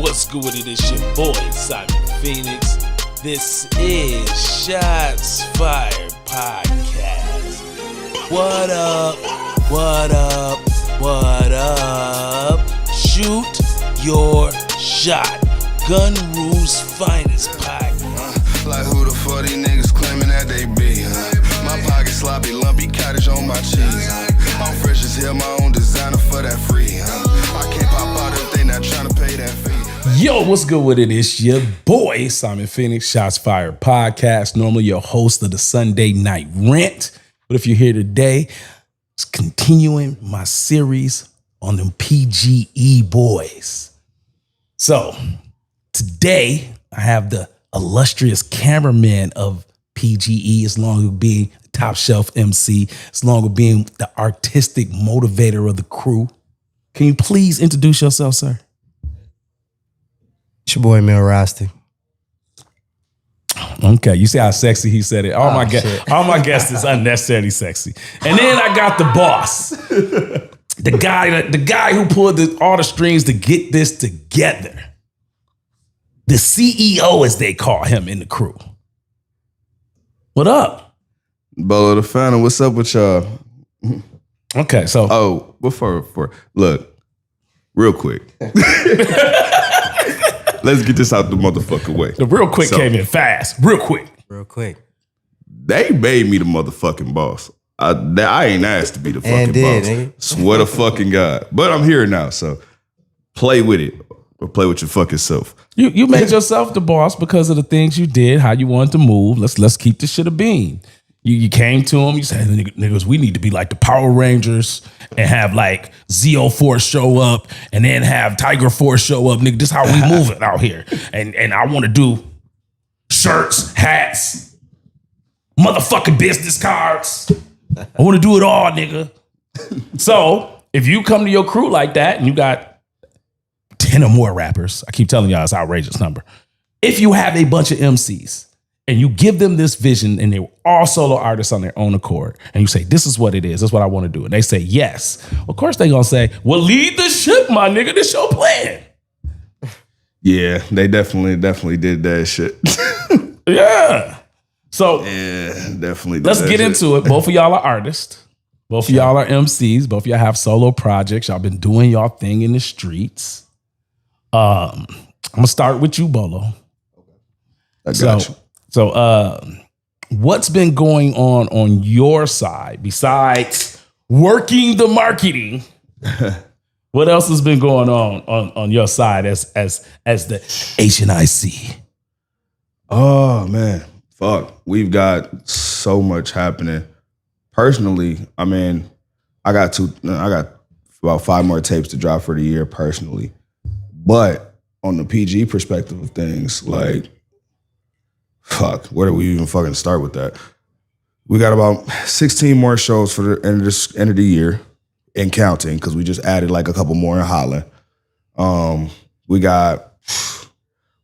What's good with it? It's your boy, Simon Phoenix. This is Shots Fired Podcast. What up? What up? What up? Shoot your shot. Gun Rules Finest Podcast. Like who the fuck these niggas claiming that they be, huh? My pocket sloppy, lumpy, cottage on my cheese, huh? I'm fresh as hell, my own designer for that free, huh? I can't pop out if they not trying to pay that fee. Yo, what's good with it? It's your boy, Simon Phoenix, Shots Fired Podcast. Normally your host of the Sunday Night Rant. But if you're here today, it's continuing my series on them P.G.E boys. So today I have the illustrious cameraman of P.G.E, as long as being top shelf MC, as long as being the artistic motivator of the crew. Can you please introduce yourself, sir? It's your boy, MIEL Rusty. Okay, you see how sexy he said it. All my guests is unnecessarily sexy. And then I got the boss, the guy who pulled all the strings to get this together. The CEO, as they call him in the crew. What up? BOLO the Phantom, what's up with y'all? Okay, so before look, real quick. Let's get this out the motherfucking way. the real quick came in fast, real quick. They made me the motherfucking boss. I ain't asked to be the fucking boss. Nigga. Swear to fucking God. But I'm here now, so play with it. Or play with your fucking self. You made yourself the boss because of the things you did, how you wanted to move. Let's keep this shit a bean. You came to him, you said, niggas, we need to be like the Power Rangers and have like Zeo Force show up and then have Tiger Force show up. Nigga, this is how we move it out here. And I want to do shirts, hats, motherfucking business cards. I want to do it all, nigga. So if you come to your crew like that and you got 10 or more rappers, I keep telling y'all it's an outrageous number. If you have a bunch of MCs, and you give them this vision and they're all solo artists on their own accord. And you say, this is what it is. This is what I want to do. And they say, yes. Of course they're going to say, well, lead the ship, my nigga. This your plan. Yeah, they definitely did that shit. Yeah. So yeah, definitely did let's that get shit. into it. Both of y'all are artists. Both of y'all are MCs. Both of y'all have solo projects. Y'all been doing y'all thing in the streets. I'm going to start with you, BOLO. I got you. So, what's been going on your side besides working the marketing? What else has been going on your side as the HNIC? Oh man, fuck. We've got so much happening. Personally, I mean, I got about 5 more tapes to drop for the year personally. But on the PG perspective of things, like, fuck, where do we even fucking start with that? We got about 16 more shows for the end of the year and counting, because we just added like a couple more in Holland. We got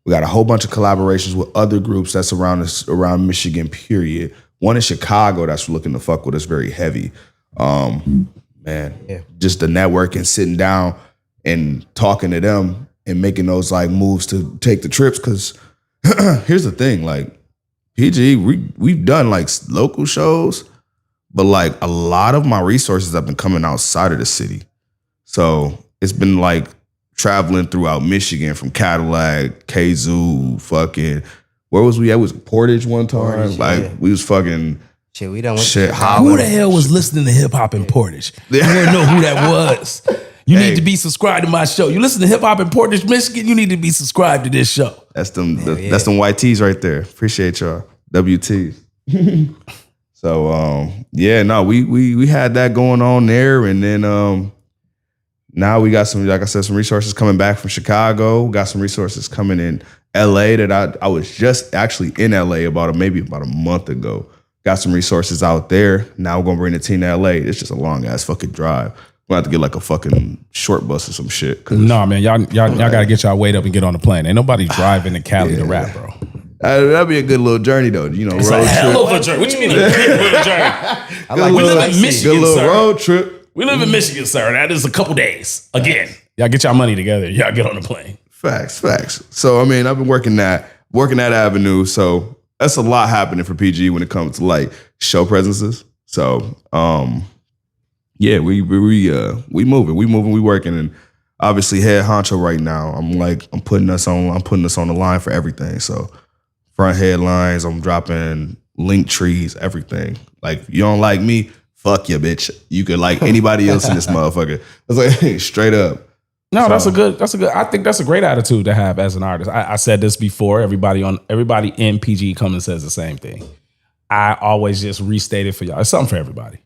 a whole bunch of collaborations with other groups that's around Michigan, period. One in Chicago that's looking to fuck with us very heavy. Just the networking, sitting down and talking to them and making those like moves to take the trips, because here's the thing, like PG, we've done like local shows, but like a lot of my resources have been coming outside of the city. So it's been like traveling throughout Michigan from Cadillac, Kazoo, fucking, where was we at? Was Portage one time? We was fucking shit. We done went shit. Who the hell was listening to hip hop in Portage? You want to know who that was? You need to be subscribed to my show. You listen to hip hop in Portage, Michigan, you need to be subscribed to this show. That's them white tees right there. Appreciate y'all. WT. So we had that going on there, and then now we got some, like I said, some resources coming back from Chicago. We got some resources coming in LA that I was just actually in LA maybe about a month ago. Got some resources out there. Now we're gonna bring the team to LA. It's just a long ass fucking drive. We'll have to get like a fucking short bus or some shit. No, man, y'all gotta get y'all weight up and get on the plane. Ain't nobody driving to Cali to rap, bro. That'd be a good little journey though, you know. It's road a hell trip. of a journey. What you mean a good little journey? I like We the live in sightseeing. Michigan, Good little sir. road trip. We live in Michigan, sir. That is a couple days. Again, y'all get y'all money together. Y'all get on the plane. Facts. So I mean, I've been working that avenue. So that's a lot happening for PG when it comes to like show presences. So yeah, we moving, we working, and obviously head honcho right now. I'm putting us on the line for everything. So front headlines, I'm dropping link trees, everything. Like you don't like me, fuck you, bitch. You could like anybody else in this motherfucker. It's like straight up. No, that's a good. I think that's a great attitude to have as an artist. I said this before. Everybody in PG comes and says the same thing. I always just restate it for y'all. It's something for everybody.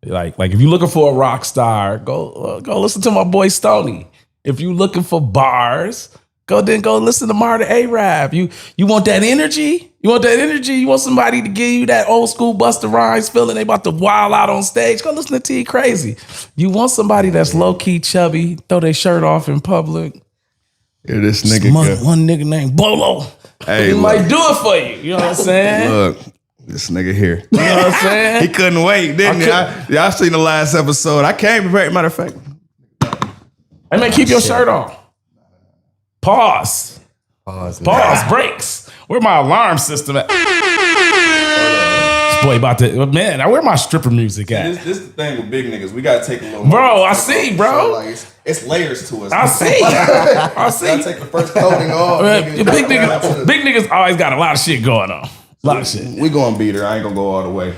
Like if you're looking for a rock star, go listen to my boy Stoney. If you're looking for bars, go listen to Marta A-Rap. You want that energy? You want somebody to give you that old school Busta Rhymes feeling they about to wild out on stage? Go listen to T Crazy. You want somebody that's low key chubby, throw their shirt off in public? Yeah, this nigga. One nigga named Bolo. Hey, he might do it for you. You know what I'm saying? Look, this nigga here. You know what I'm saying? He couldn't wait, didn't he? Y'all seen the last episode. I came prepared. Matter of fact. Hey man, keep your shirt on. Pause, breaks. Where my alarm system at? This boy about to, man, where my stripper music at? This is the thing with big niggas. We gotta take a little Bro, I see, bro. So, like, it's layers to us. I see. Gotta take the first coating off. Big niggas always got a lot of shit going on. A lot of shit. We gonna beat her. I ain't gonna go all the way.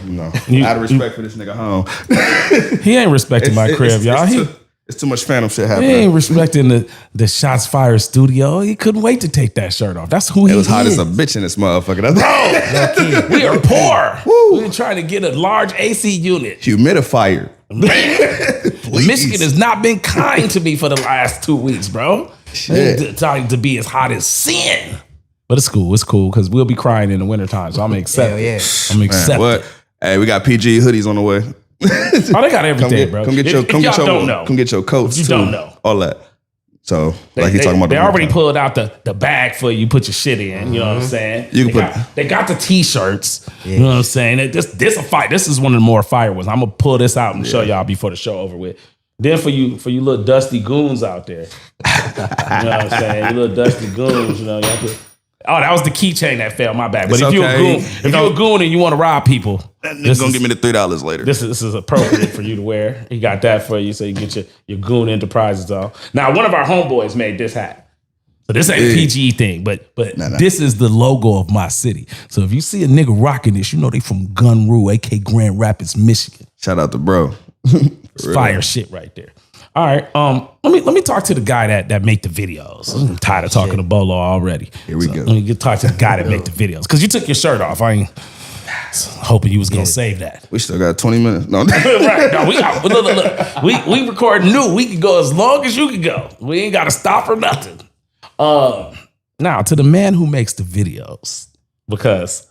Out of respect for this nigga home. He ain't respecting my crib, y'all. It's too much phantom shit He happening. ain't respecting the Shots Fired studio. He couldn't wait to take that shirt off. That's who he is. It was hot as a bitch in this motherfucker. Bro, we are poor. We're trying to get a large AC unit. Humidifier. Michigan has not been kind to me for the last 2 weeks, bro. It's starting to be as hot as sin. But it's cool. It's cool because we'll be crying in the wintertime. So I'm accepting. I'm accepting. What? Hey, we got PG hoodies on the way. Oh, they got everything, bro. Come get your coats. You too. don't know all that. So like he's talking about. They already pulled out the bag for you. Put your shit in. You know what I'm saying? They got the t-shirts. Yeah. You know what I'm saying? This a fight. This is one of the more fire ones. I'm gonna pull this out and show y'all before the show over with. Then for you little dusty goons out there. You know what I'm saying? You little dusty goons. You know y'all could. Oh, that was the keychain that fell. My bad. But if you're a goon and you want to rob people, that nigga's gonna give me the $3 later. This is appropriate for you to wear. He got that for you, so you get your goon enterprises on. Now, one of our homeboys made this hat. So this ain't a PG thing, but this is the logo of my city. So if you see a nigga rocking this, you know they from Gunru, aka Grand Rapids, Michigan. Shout out to bro. It's fire shit right there. All right, let me talk to the guy that make the videos. I'm tired of talking to Bolo already. Here we go. Let me talk to the guy that make the videos because you took your shirt off. I ain't hoping you was gonna save that. We still got 20 minutes. No, right? No, we got look. We record new. We can go as long as you can go. We ain't got to stop or nothing. Now to the man who makes the videos, because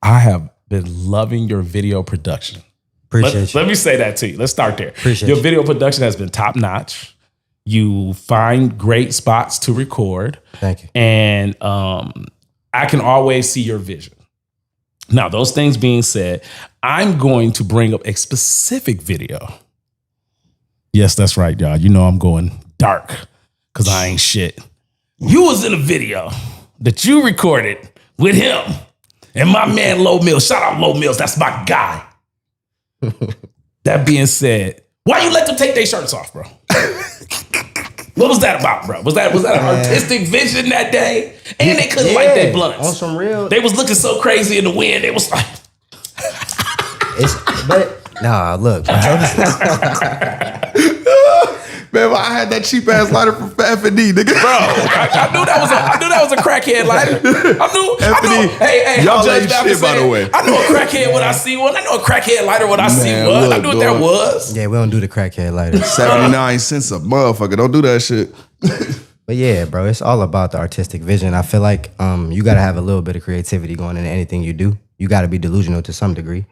I have been loving your video production. Let me say that to you. Let's start there. Your video production has been top notch. You find great spots to record. Thank you. And I can always see your vision. Now, those things being said, I'm going to bring up a specific video. Yes, that's right, y'all. You know I'm going dark because I ain't shit. You was in a video that you recorded with him and my man Low Mills. Shout out Low Mills. That's my guy. That being said, why you let them take their shirts off, bro? What was that about, bro? Was that an artistic vision that day? And they couldn't light their blunts. On some real. They was looking so crazy in the wind. It was like, look. Man, I had that cheap ass lighter from F&D, nigga. Bro, I knew that was a crackhead lighter. I knew. Hey, y'all ain't shit, by the way. I know a crackhead when I see one. I know a crackhead lighter when I see one. I knew what that was. Yeah, we don't do the crackhead lighter. 79 cents a motherfucker. Don't do that shit. But yeah, bro, it's all about the artistic vision. I feel like you got to have a little bit of creativity going into anything you do. You got to be delusional to some degree.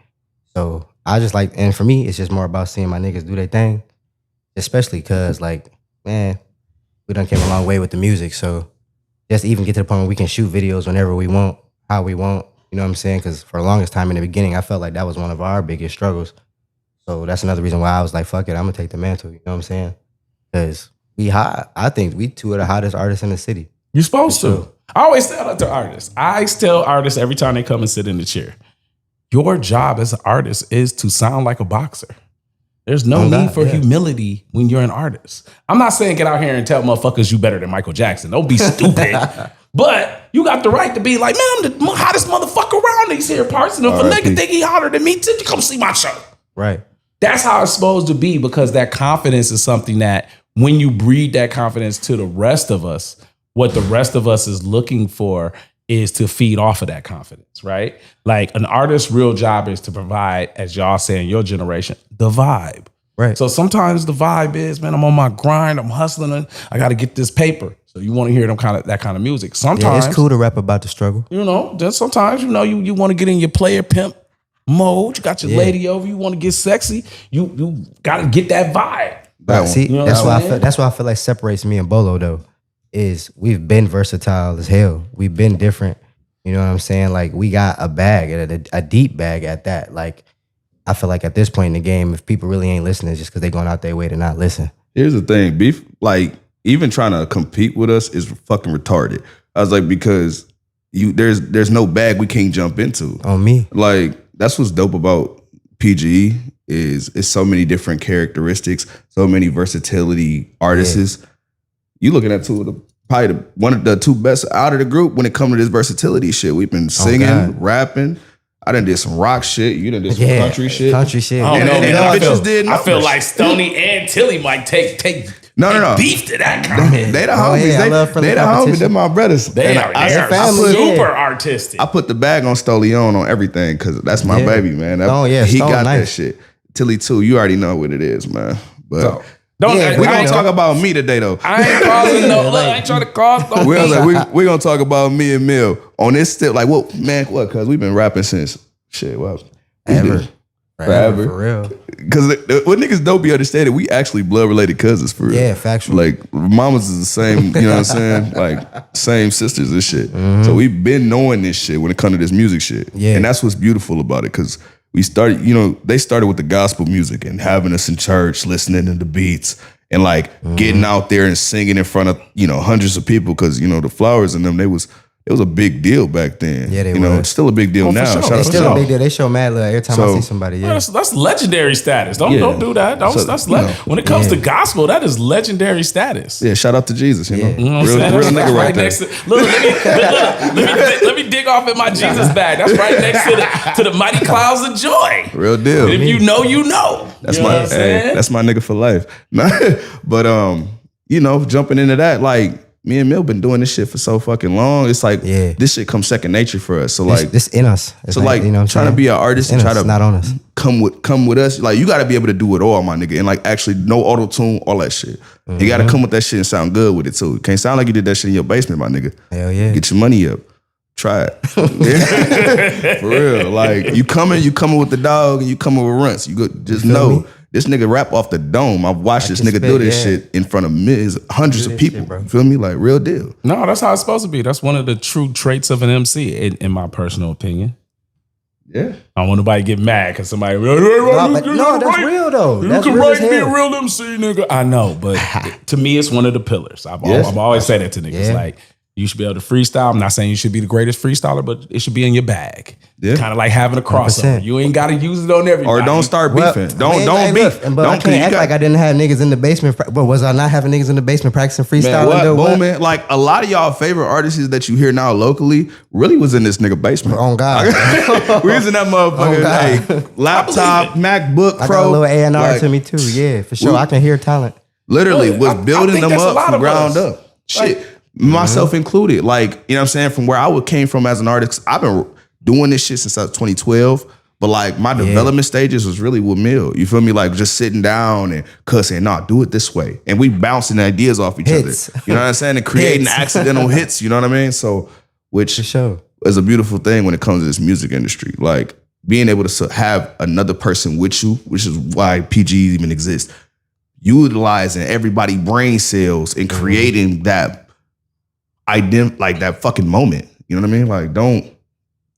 So I just like, and for me, it's just more about seeing my niggas do their thing. Especially because, like, man, we done came a long way with the music. So just even get to the point where we can shoot videos whenever we want, how we want. You know what I'm saying? Because for the longest time in the beginning, I felt like that was one of our biggest struggles. So that's another reason why I was like, fuck it, I'm going to take the mantle. You know what I'm saying? Because We hot. I think we two of the hottest artists in the city. You're supposed to. I always tell that to artists. I tell artists every time they come and sit in the chair, your job as an artist is to sound like a boxer. There's no need for humility when you're an artist. I'm not saying get out here and tell motherfuckers you better than Michael Jackson. Don't be stupid. But you got the right to be like, man, I'm the hottest motherfucker around these here parts. And if a nigga think he hotter than me, you come see my show. Right. That's how it's supposed to be, because that confidence is something that when you breed that confidence to the rest of us, what the rest of us is looking for is to feed off of that confidence, right? Like an artist's real job is to provide, as y'all say in your generation, the vibe. Right. So sometimes the vibe is, man, I'm on my grind, I'm hustling, I got to get this paper. So you want to hear that kind of music. Sometimes it's cool to rap about the struggle. Then sometimes you want to get in your player pimp mode. You got your lady over, you want to get sexy. You got to get that vibe. See, you know that's why I feel like separates me and Bolo though. Is we've been versatile as hell. We've been different. You know what I'm saying? Like we got a bag, a deep bag at that. Like I feel like at this point in the game, if people really ain't listening, it's just because they going out their way to not listen. Here's the thing, beef. Like even trying to compete with us is fucking retarded. I was like, because there's no bag we can't jump into. On me, like that's what's dope about P.G.E. is so many different characteristics, so many versatility artists. Yeah. You looking at one of the two best out of the group when it comes to this versatility shit. We've been singing, rapping. I done did some rock shit. You done did some country shit. Country shit. I don't know, man. I feel like Stoney and Tilly might take no. beef to that comment. They the homies. They the homies. They're my brothers. They are super artistic. I put the bag on Stoleon on everything because that's my baby, man. He got that shit. Tilly too. You already know what it is, man. But. We're gonna talk about me today, though. I ain't causing I ain't trying to cause no. We're gonna talk about me and MIEL on this step. Like, what? Because we've been rapping since forever, for real. Because what niggas don't be understanding, we actually blood related cousins for real. Yeah, factual. Like mamas is the same. You know what I'm saying? Like same sisters and shit. Mm-hmm. So we've been knowing this shit when it comes to this music shit. Yeah, and that's what's beautiful about it because. We started, they started with the gospel music and having us in church, listening to the beats and like getting out there and singing in front of, hundreds of people. Cause, the Flowers and them, it was a big deal back then. Yeah, they were. It's still a big deal now. Sure. It's still a big deal. They show mad love every time I see somebody. Yeah. That's legendary status. Don't do that. When it comes to gospel, that is legendary status. Yeah, shout out to Jesus. You know what real nigga right there. Let me dig off in my Jesus bag. That's right next to the mighty clouds of joy. Real deal. And if you know, you know. That's my nigga for life. But jumping into that, like. Me and MIEL been doing this shit for so fucking long. It's like this shit comes second nature for us. So like this in us. It's trying to be an artist and try to not on us. Come with us. Like you got to be able to do it all, my nigga, and like actually no auto tune, all that shit. Mm-hmm. You got to come with that shit and sound good with it too. Can't sound like you did that shit in your basement, my nigga. Hell yeah. Get your money up. Try it. For real. Like you coming with the dog and you coming with runts. You just know. Me? This nigga rap off the dome. I've watched this nigga do this shit in front of hundreds of people. Shit, you feel me? Like real deal. No, that's how it's supposed to be. That's one of the true traits of an MC, in my personal opinion. Yeah. I don't want nobody to get mad because somebody. No, that's real though. You that's can real write be a real MC, nigga. I know, but to me, it's one of the pillars. I've always said that to niggas. Yeah. Like, you should be able to freestyle. I'm not saying you should be the greatest freestyler, but it should be in your bag. Yeah. Kind of like having a crossover. 100%. You ain't got to use it on everybody. Or don't start beefing. Don't beef. But I can't act like I didn't have niggas in the basement. But was I not having niggas in the basement practicing freestyling? Man, man. Like a lot of y'all favorite artists that you hear now locally really was in this nigga basement. Oh God. We was in that motherfucker. Laptop, MacBook Pro. I got a little A&R to me too. Yeah, for sure. I can hear talent. Literally was building them up from ground up. Shit. Myself included. Like, you know what I'm saying? From where I came from as an artist, I've been doing this shit since 2012. But like my development stages was really with MIEL. You feel me? Like just sitting down and cussing, do it this way. And we bouncing ideas off each other. You know what I'm saying? And creating accidental hits, you know what I mean? So, which is a beautiful thing when it comes to this music industry. Like being able to have another person with you, which is why P.G.E even exists. Utilizing everybody's brain cells and creating that like that fucking moment. You know what I mean? Like, don't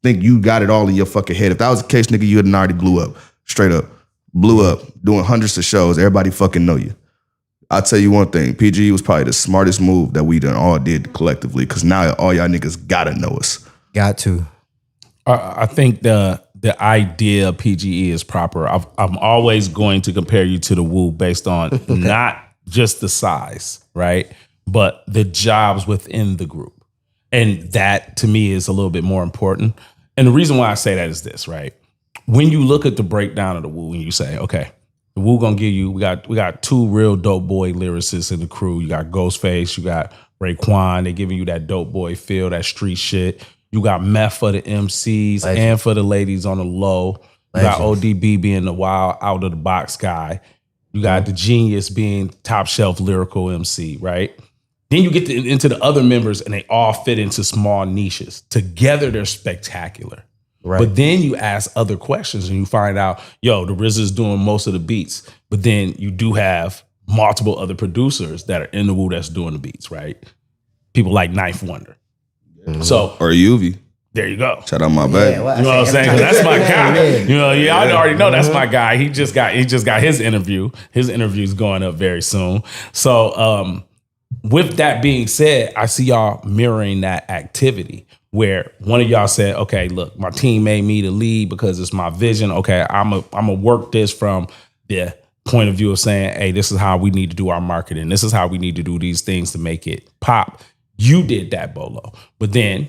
think you got it all in your fucking head. If that was the case, nigga, you would have already blew up. Straight up. Blew up. Doing hundreds of shows. Everybody fucking know you. I'll tell you one thing. PGE was probably the smartest move that we done all did collectively, because now all y'all niggas gotta know us. Got to. I think the idea of PGE is proper. I'm always going to compare you to the Wu based on not just the size, right? But the jobs within the group. And that to me is a little bit more important. And the reason why I say that is this, right? When you look at the breakdown of the Wu and you say, okay, the Wu gonna give you, we got two real dope boy lyricists in the crew. You got Ghostface, you got Raekwon. They giving you that dope boy feel, that street shit. You got Meth for the MCs and for the ladies on the low. You got ODB being the wild out of the box guy. You got the Genius being top shelf lyrical MC, right? Then you get into the other members and they all fit into small niches. Together, they're spectacular. Right. But then you ask other questions and you find out, yo, the RZA's doing most of the beats. But then you do have multiple other producers that are in the Wu that's doing the beats, right? People like Knife Wonder. So or UV. There you go. Shout out my baby. You know what I'm saying? 'Cause that's my guy. You know, I already know that's my guy. He just got his interview. His interview's going up very soon. So with that being said, I see y'all mirroring that activity where one of y'all said, okay, look, my team made me the lead because it's my vision. Okay, I'm a work this from the point of view of saying, hey, this is how we need to do our marketing. This is how we need to do these things to make it pop. You did that, Bolo. But then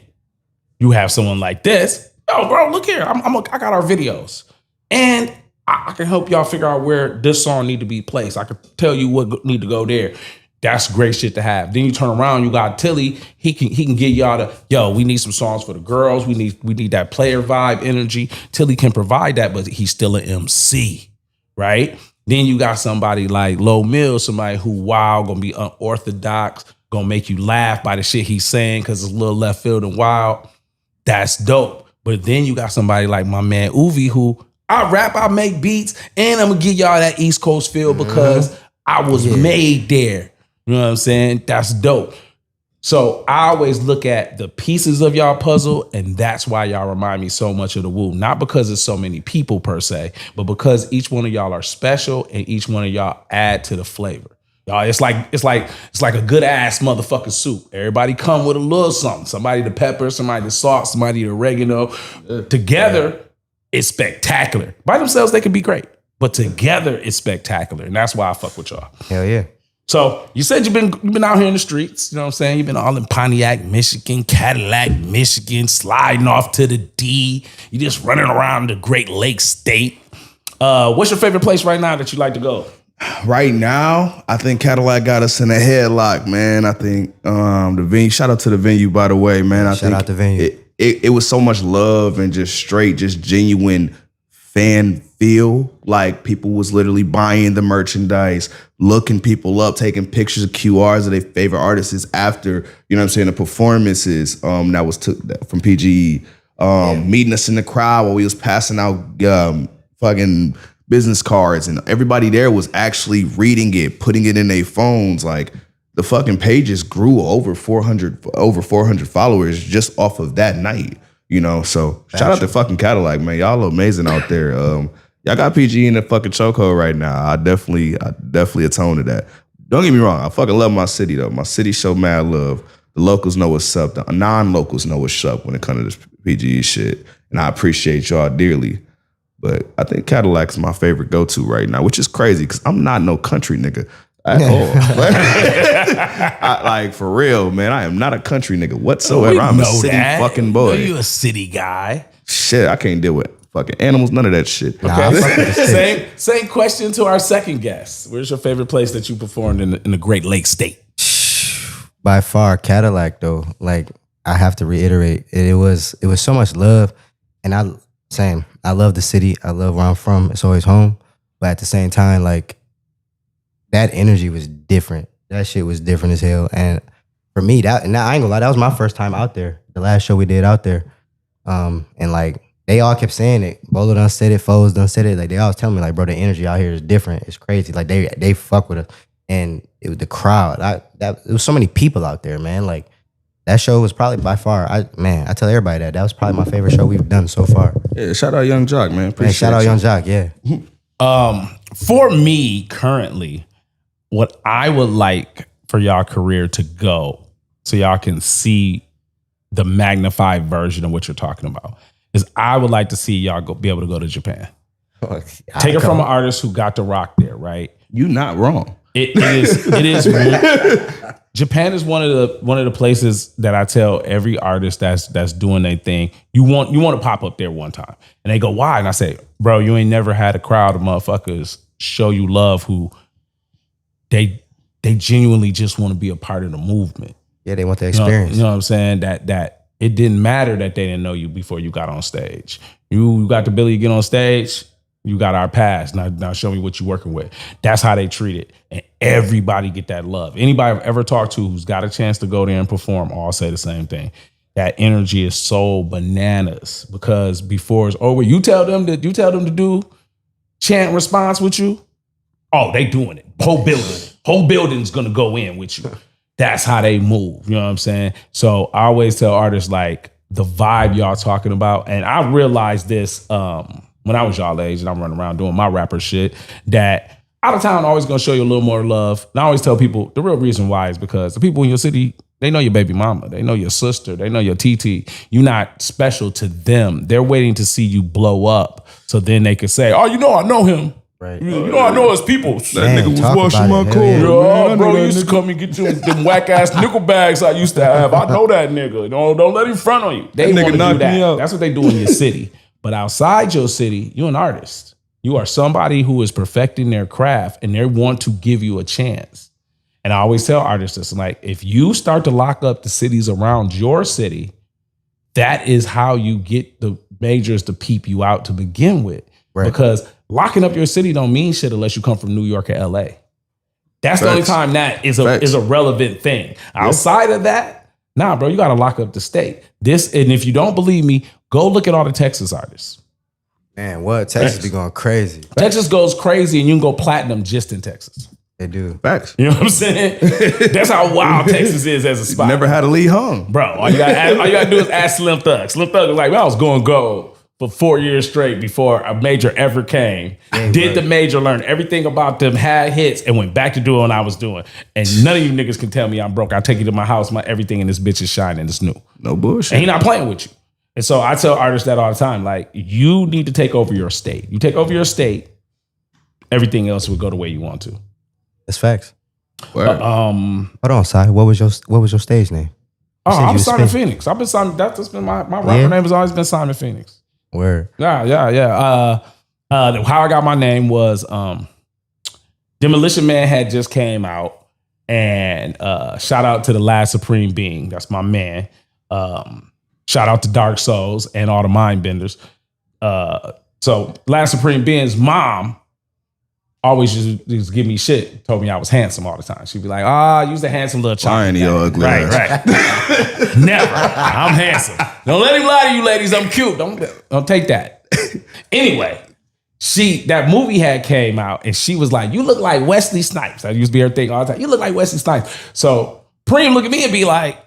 you have someone like this. Oh, bro, look here. I got our videos. And I can help y'all figure out where this song need to be placed. I can tell you what need to go there. That's great shit to have. Then you turn around, you got Tilly. He can get y'all to, yo, we need some songs for the girls. We need that player vibe energy. Tilly can provide that, but he's still an MC, right? Then you got somebody like Low Mill, somebody who wild, gonna be unorthodox, gonna make you laugh by the shit he's saying because it's a little left field and wild. That's dope. But then you got somebody like my man Uvi, who I rap, I make beats, and I'm gonna give y'all that East Coast feel because I was made there. You know what I'm saying? That's dope. So I always look at the pieces of y'all puzzle, and that's why y'all remind me so much of the Wu. Not because it's so many people per se, but because each one of y'all are special and each one of y'all add to the flavor. Y'all, it's like a good ass motherfucking soup. Everybody come with a little something. Somebody the pepper, somebody the salt, somebody the oregano. Together, it's spectacular. By themselves, they can be great, but together, it's spectacular, and that's why I fuck with y'all. Hell yeah. So you said you've been out here in the streets. You know what I'm saying? You've been all in Pontiac, Michigan, Cadillac, Michigan, sliding off to the D. You just running around the Great Lakes state. What's your favorite place right now that you like to go? Right now, I think Cadillac got us in a headlock, man. I think the venue. Shout out to the venue, by the way, man. Shout out the venue. It was so much love and just straight, just genuine fan feel. Like people was literally buying the merchandise, looking people up, taking pictures of QRs of their favorite artists after, you know what I'm saying, the performances that was took from P.G.E. Meeting us in the crowd while we was passing out fucking business cards, and everybody there was actually reading it, putting it in their phones. Like the fucking pages grew over 400 followers just off of that night, you know? So shout out to fucking Cadillac, man. Y'all are amazing out there. Y'all got PG in the fucking chokehold right now. I definitely atone to that. Don't get me wrong. I fucking love my city though. My city show mad love. The locals know what's up. The non-locals know what's up when it comes to this PGE shit. And I appreciate y'all dearly. But I think Cadillac's my favorite go-to right now, which is crazy because I'm not no country nigga at all. Like for real, man, I am not a country nigga whatsoever. I'm a city fucking boy. You a city guy. Shit, I can't deal with fucking animals, none of that shit. Okay. Same question to our second guest. Where's your favorite place that you performed in the Great Lakes state? By far, Cadillac though. Like I have to reiterate, it was so much love, and I love the city. I love where I'm from. It's always home. But at the same time, like, that energy was different. That shit was different as hell. And for me, I ain't gonna lie, that was my first time out there. The last show we did out there. And like, they all kept saying it. Bolo done said it, Foes done said it. Like, they always tell me, like, bro, the energy out here is different. It's crazy. Like, they fuck with us. And it was the crowd. It was so many people out there, man. Like, that show was probably by far, I tell everybody that was probably my favorite show we've done so far. Yeah, shout out Young Jock, man. Appreciate shout out Young Jock, yeah. For me, currently, what I would like for y'all career to go, so y'all can see the magnified version of what you're talking about, is I would like to see y'all be able to go to Japan. Take it from an artist who got to rock there, right? You not wrong. It is. Japan is one of the places that I tell every artist that's doing their thing, you want to pop up there one time. And they go, why? And I say, bro, you ain't never had a crowd of motherfuckers show you love who they genuinely just want to be a part of the movement. Yeah, they want the experience. You know what I'm saying? That it didn't matter that they didn't know you before you got on stage. You got the ability to get on stage, you got our pass. Now show me what you're working with. That's how they treat it. And everybody get that love. Anybody I've ever talked to who's got a chance to go there and perform all say the same thing. That energy is so bananas, because before it's over, you tell them to do chant response with you. Oh, they doing it. Whole building's gonna go in with you. That's how they move. You know what I'm saying? So I always tell artists, like, the vibe y'all talking about, and I realized this when I was y'all age and I'm running around doing my rapper shit, that out of town always gonna show you a little more love. And I always tell people the real reason why is because the people in your city, they know your baby mama, they know your sister, they know your TT. You're not special to them. They're waiting to see you blow up so then they can say, oh, I know him. Right. I know his people. That nigga was washing my car. Yeah, bro, he used to come and get you them whack ass nickel bags I used to have. I know that nigga. Don't let him front on you. They want to do that. That's what they do in your city. But outside your city, you're an artist. You are somebody who is perfecting their craft, and they want to give you a chance. And I always tell artists this, like, if you start to lock up the cities around your city, that is how you get the majors to peep you out to begin with. Right. Because locking up your city don't mean shit unless you come from New York or LA. That's the only time that is a relevant thing. Outside of that, nah, bro, you got to lock up the state. And if you don't believe me, go look at all the Texas artists. Man, what? Texas be going crazy. Texas goes crazy, and you can go platinum just in Texas. They do. Facts. You know what I'm saying? That's how wild Texas is as a spot. Never had a Lee hung. Bro, all you gotta do is ask Slim Thug. Slim Thug was like, I was going gold for 4 years straight before a major ever came. Did the major, learned everything about them, had hits, and went back to doing what I was doing. And none of you niggas can tell me I'm broke. I'll take you to my house. Everything in this bitch is shining. It's new. No bullshit. And he not playing with you. And so I tell artists that all the time, like, you need to take over your state. You take over your state, everything else will go the way you want to. That's facts. Hold on, Si. What was your stage name? I'm Simon Phoenix. I've been Simon. That's been my rapper name has always been Simon Phoenix. Word. Yeah. How I got my name was Demolition Man had just came out, and shout out to the Last Supreme Being. That's my man. Shout out to Dark Souls and all the mind benders. So Last Supreme Being's mom always just give me shit. Told me I was handsome all the time. She'd be like, you's a handsome little child. Ugly right. Never. I'm handsome. Don't let him lie to you, ladies. I'm cute. Don't take that. Anyway, that movie had came out, and she was like, you look like Wesley Snipes. I used to be her thing all the time. You look like Wesley Snipes. So Preem look at me and be like,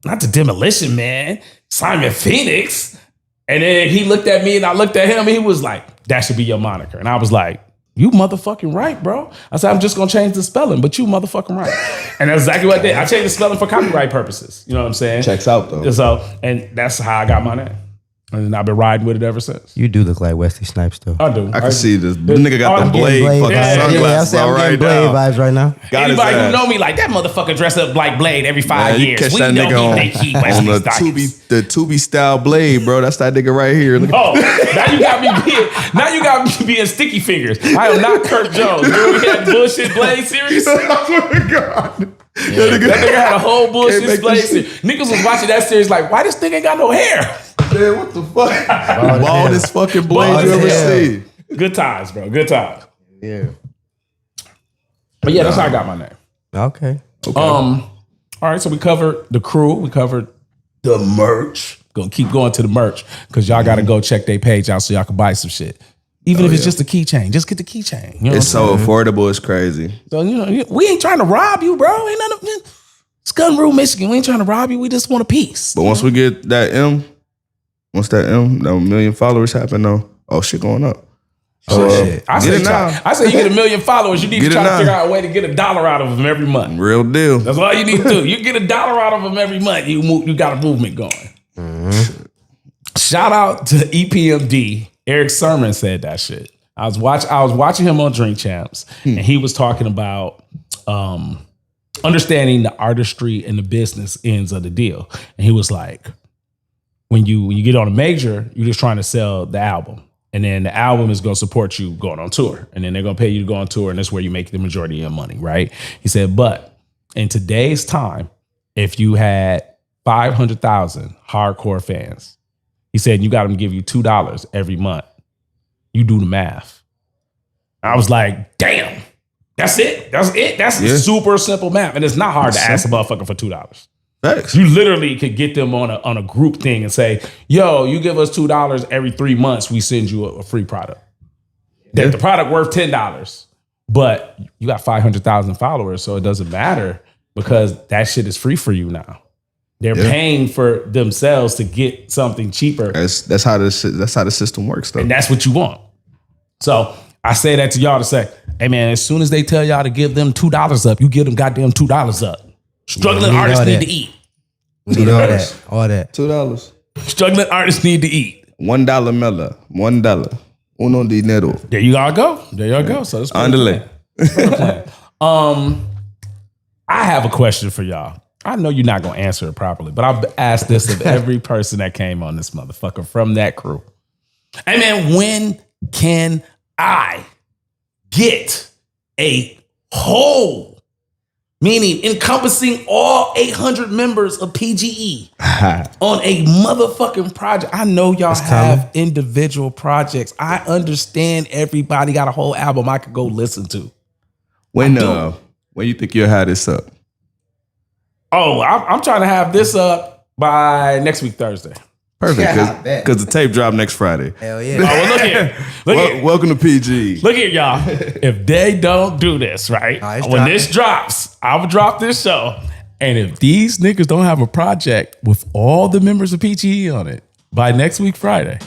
not the Demolition Man, Simon Phoenix. And then he looked at me and I looked at him and he was like, that should be your moniker. And I was like, you motherfucking right, bro. I said, I'm just going to change the spelling, but you motherfucking right. And that's exactly what I did. I changed the spelling for copyright purposes. You know what I'm saying? Checks out, though. So, and that's how I got my name. And I've been riding with it ever since. You do look like Wesley Snipes, though. I do. I can see this. The nigga got the blade fucking sunglasses I'm getting Blade vibes right now. Anybody who know me, like, that motherfucker dress up like Blade every 5 years. Catch We that know nigga he think he Wesley Snipes. the Tubi style Blade, bro. That's that nigga right here. Oh, now you got me being sticky fingers. I am not Kirk Jones. Remember we had the bullshit Blade series? Oh my God. That nigga had a whole bullshit Blade series. Niggas was watching that series like, why this nigga ain't got no hair? Man, what the fuck? Baldest fucking Blade you ever seen. Good times, bro. Good times. Yeah. But yeah, that's how I got my name. Okay. All right, so we covered the crew. We covered the merch. Gonna keep going to the merch because y'all gotta go check their page out so y'all can buy some shit. Even if it's just a keychain, just get the keychain. You know it's so affordable, it's crazy. So, we ain't trying to rob you, bro. Ain't nothing. It's Gun Rule, Michigan. We ain't trying to rob you. We just want a piece. But once we get that that 1 million followers happen, though, shit going up. Shit. I say you get 1 million followers. You need to try to figure out a way to get $1 out of them every month. Real deal. That's all you need to do. You get $1 out of them every month. You got a movement going. Mm-hmm. Shout out to EPMD. Eric Sermon said that shit. I was watching him on Drink Champs, and he was talking about understanding the artistry and the business ends of the deal. And he was like, when you get on a major, you're just trying to sell the album. And then the album is going to support you going on tour. And then they're going to pay you to go on tour. And that's where you make the majority of your money, right? He said, but in today's time, if you had 500,000 hardcore fans, he said, you got them to give you $2 every month. You do the math. I was like, damn, that's it. That's super simple math. And it's not hard to ask a motherfucker for $2. Thanks. You literally could get them on a group thing and say, yo, you give us $2 every 3 months, we send you a free product. Yeah. The product worth $10, but you got 500,000 followers, so it doesn't matter because that shit is free for you now. They're paying for themselves to get something cheaper. That's how the system works, though. And that's what you want. So I say that to y'all to say, hey man, as soon as they tell y'all to give them $2 up, you give them goddamn $2 up. Struggling artists need to eat. We need all that. $2. Struggling artists need to eat. $1 Mela. $1. Uno dinero. There you all go. So that's Andale. I have a question for y'all. I know you're not gonna answer it properly, but I've asked this of every person that came on this motherfucker from that crew. Hey man, when can I get a whole, meaning encompassing all 800 members of P.G.E. on a motherfucking project? I know y'all have individual projects. I understand everybody got a whole album I could go listen to. When you think you'll have this up? Oh, I'm trying to have this up by next week, Thursday. Perfect, because the tape dropped next Friday. Hell yeah. Oh, well, look here. Welcome to P.G.E. Look here, y'all. If they don't do this, right? When this drops, I will drop this show. And if these niggas don't have a project with all the members of P.G.E. on it by next week, Friday.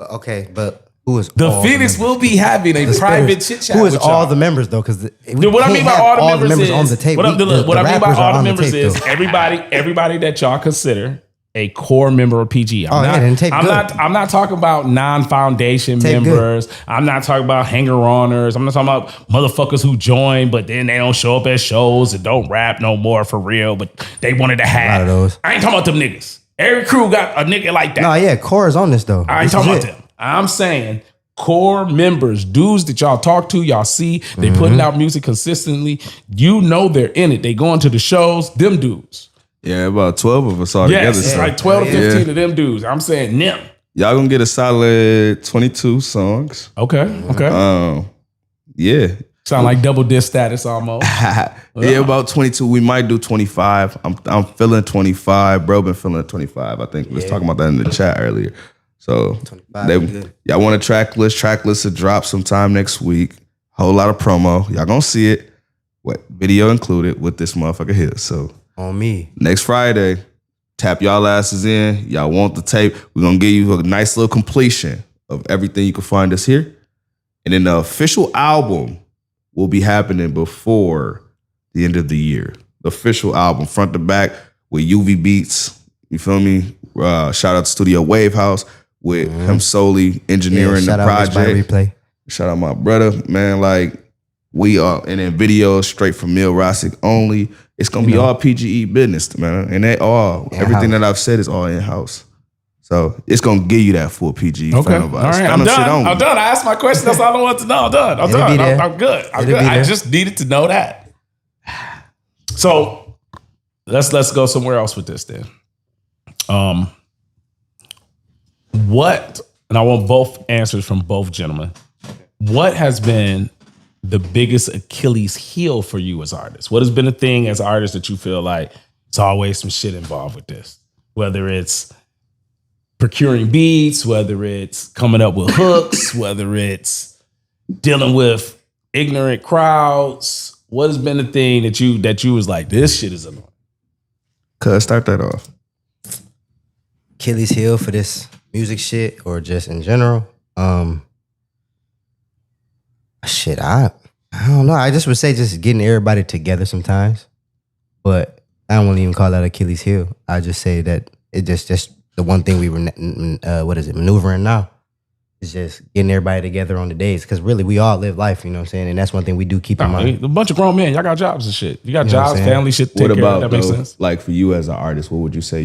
Okay, but who is the Phoenix will be having a private chit chat. Who is all the members though? Because what I mean by all the members is on the tape. What I mean by all the members is everybody that y'all consider a core member of PG. I'm not talking about non-foundation members. Good. I'm not talking about hanger-oners. I'm not talking about motherfuckers who join, but then they don't show up at shows and don't rap no more for real, but they wanted to have. A lot of those. I ain't talking about them niggas. Every crew got a nigga like that. No, yeah, core is on this though. I ain't talking about them. I'm saying core members, dudes that y'all talk to, y'all see, they putting out music consistently. You know they're in it. They going to the shows, them dudes. Yeah, about 12 of us all together. Yes, like 12 to 15 of them dudes. I'm saying them. Y'all gonna get a solid 22 songs. Okay. Yeah. Sound like double disc status almost. Yeah, about 22. We might do 25. I'm feeling 25. Bro, been feeling 25. I think we was talking about that in the chat earlier. So y'all want a track list? Track list will drop sometime next week. Whole lot of promo. Y'all gonna see it. Video included with this motherfucker here. So on me. Next Friday, tap y'all asses in. Y'all want the tape. We're going to give you a nice little completion of everything you can find us here. And then the official album will be happening before the end of the year. The official album, front to back, with UV Beats. You feel me? Shout out to Studio Wave House with him solely engineering the project. Shout out my brother, man. Like, we are, and then videos straight from MIEL Rossick only. It's gonna be all P.G.E. business, man. And everything that I've said is all in-house. So it's gonna give you that full PG. Okay. All right. I'm done. I asked my question. That's all I want to know. I'm done. I'm good. I just needed to know that. So let's go somewhere else with this then. What, and I want both answers from both gentlemen. What has been the biggest Achilles heel for you as artists? What has been a thing as artists that you feel like it's always some shit involved with this? Whether it's procuring beats, whether it's coming up with hooks, whether it's dealing with ignorant crowds. What has been the thing that you was like, this shit is annoying? Cuz, start that off. Achilles heel for this music shit or just in general. Shit, I don't know. I just would say just getting everybody together sometimes, but I don't even call that Achilles heel. I just say that it just the one thing we were maneuvering now is just getting everybody together on the days, because really we all live life, you know what I'm saying, and that's one thing we do keep in mind. A bunch of grown men, y'all got jobs and shit. You got You know what jobs, I'm saying? family shit to take What care of. about That makes though, sense. like for you as an artist, what would you say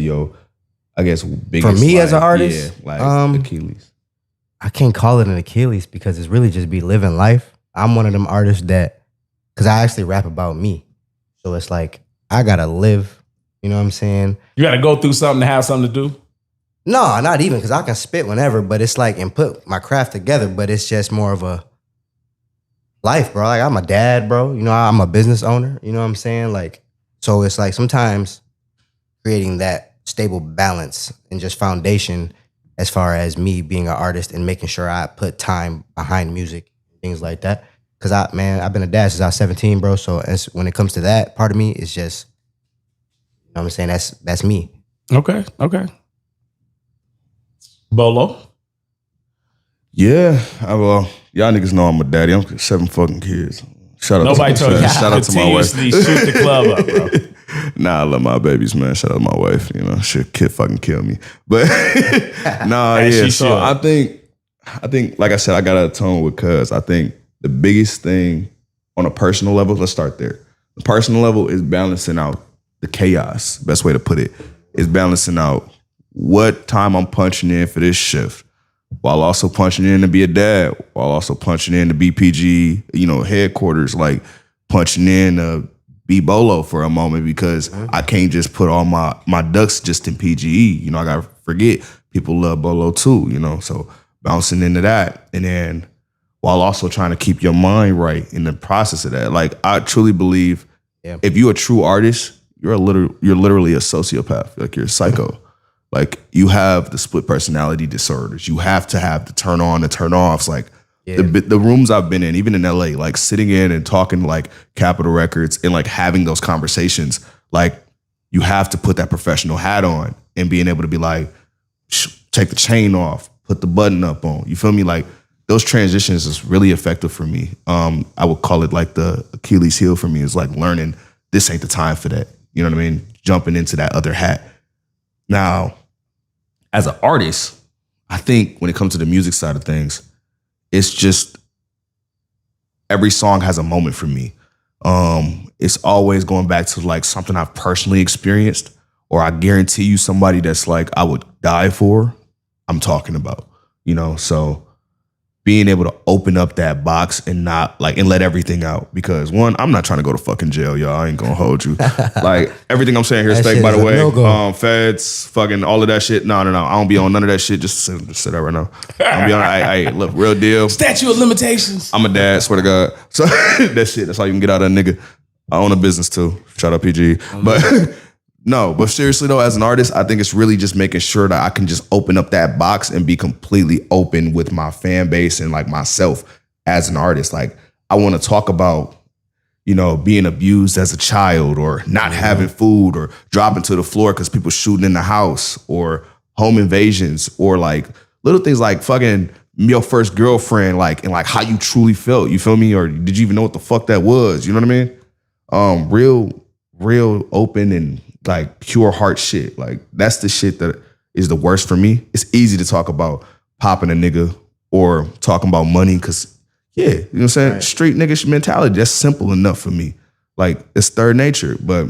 I guess biggest For me as an like, artist, yeah, like Achilles. I can't call it an Achilles because it's really just be living life. I'm one of them artists that, because I actually rap about me, so it's like I gotta live. You know what I'm saying? You got to go through something to have something to do. No, not even, because I can spit whenever, but it's like, and put my craft together, but it's just more of a life, bro. Like I'm a dad, bro. You know, I'm a business owner. You know what I'm saying? Like, so it's like sometimes creating that stable balance and just foundation as far as me being an artist and making sure I put time behind music, things like that. Because I've been a dad since I was 17, bro. So when it comes to that part of me, it's just, you know what I'm saying? That's me. Okay. Bolo. Yeah, well, y'all niggas know I'm a daddy. I'm 7 fucking kids. Shout out Nobody to told you. shout out to my wife. Continuously shoot the club up, bro. Nah, I love my babies, man. Shout out to my wife. You know, she'll fucking kill me. But nah, As yeah. she So should. I think, like I said, I got a tone with Cuz. I think the biggest thing on a personal level, let's start there. The personal level is balancing out the chaos. Best way to put it is balancing out what time I'm punching in for this shift, while also punching in to be a dad, while also punching in to be P.G.E, headquarters, like punching in to be BOLO for a moment, because I can't just put all my ducks just in P.G.E. I gotta forget people love BOLO too, so bouncing into that. And then while also trying to keep your mind right in the process of that. Like I truly believe if you're a true artist, you're literally a sociopath. Like you're a psycho. Like you have the split personality disorders. You have to have the turn on and turn offs. Like the rooms I've been in, even in LA, like sitting in and talking like Capitol Records and like having those conversations, like you have to put that professional hat on and being able to be like, take the chain off, put the button up on. You feel me? Like those transitions is really effective for me. I would call it like the Achilles heel for me is like learning this ain't the time for that. You know what I mean? Jumping into that other hat. Now, as an artist, I think when it comes to the music side of things, it's just every song has a moment for me. It's always going back to like something I've personally experienced, or I guarantee you somebody that's like I would die for, I'm talking about, so being able to open up that box and not like, and let everything out. Because one, I'm not trying to go to fucking jail, y'all. I ain't gonna hold you. Like everything I'm saying here is fake, by the way. No-go. Feds, fucking all of that shit. No. I don't be on none of that shit. Just sit there right now. I'm be on, I look, real deal. Statute of limitations. I'm a dad, swear to God. So that's all you can get out of a nigga. I own a business too. Shout out PG. But no, but seriously though, as an artist, I think it's really just making sure that I can just open up that box and be completely open with my fan base and like myself as an artist. Like I want to talk about, being abused as a child, or not having food, or dropping to the floor because people shooting in the house, or home invasions, or like little things like fucking your first girlfriend, like, and like how you truly felt. You feel me? Or did you even know what the fuck that was? You know what I mean? Real open and like pure heart shit. Like that's the shit that is the worst for me. It's easy to talk about popping a nigga or talking about money because, you know what I'm saying? Right. Street nigga mentality, that's simple enough for me. Like it's third nature. But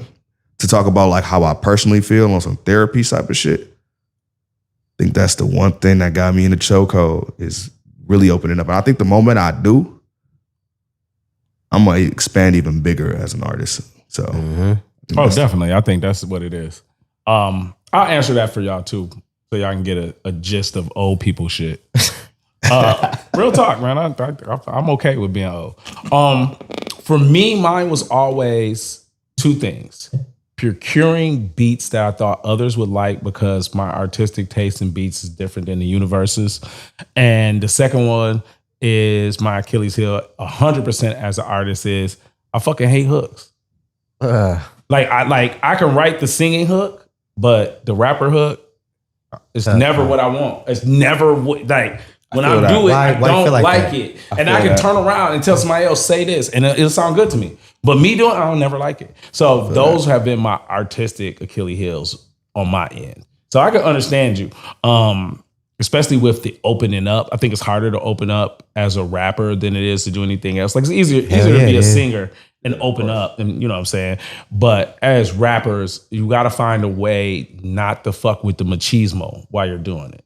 to talk about like how I personally feel on some therapy type of shit, I think that's the one thing that got me in the chokehold is really opening up. And I think the moment I do, I'm gonna expand even bigger as an artist. So Oh, definitely. I think that's what it is. I'll answer that for y'all too, so y'all can get a gist of old people shit. Real talk, man. I'm okay with being old. For me, mine was always two things: procuring beats that I thought others would like because my artistic taste in beats is different than the universe's, and the second one is my Achilles heel. 100% as an artist is I fucking hate hooks. I can write the singing hook, but the rapper hook is never what I want. It's never like When I feel that. do it, Why I you don't feel like, like that? it. I And feel I can that. turn around and tell somebody else, say this, and it'll sound good to me. But me doing it, I don't never like it. So those have been my artistic Achilles heels on my end. So I can understand you. Especially with the opening up. I think it's harder to open up as a rapper than it is to do anything else. Like it's easier to be a singer and open up, and you know what I'm saying? But as rappers, you gotta find a way not to fuck with the machismo while you're doing it.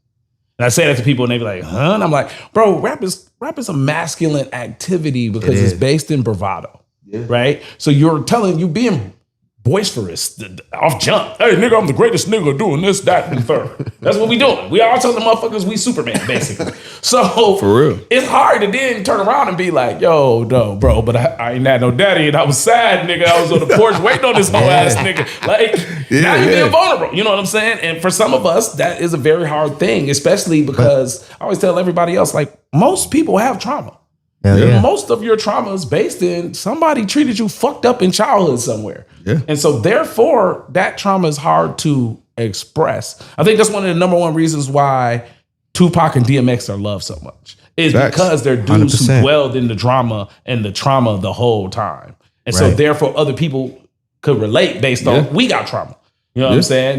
And I say that to people and they be like, huh? And I'm like, bro, rap is a masculine activity because it's based in bravado. Right? So you're being boisterous off jump. Hey, nigga, I'm the greatest nigga doing this, that, and third. That's what we doing. We all telling the motherfuckers we Superman, basically. So For real. it's hard to then turn around and be like, yo, no, bro, but I ain't had no daddy and I was sad, nigga. I was on the porch waiting on this whole ass nigga. Like, now you're being vulnerable. You know what I'm saying? And for some of us, that is a very hard thing, especially because I always tell everybody else, like, most people have trauma. Most of your trauma is based in somebody treated you fucked up in childhood somewhere. Yeah. And so therefore that trauma is hard to express. I think that's one of the number one reasons why Tupac and DMX are loved so much. Is because they're dudes 100%. who dwelled in the drama and the trauma the whole time. And so therefore other people could relate based on we got trauma. You know what I'm saying?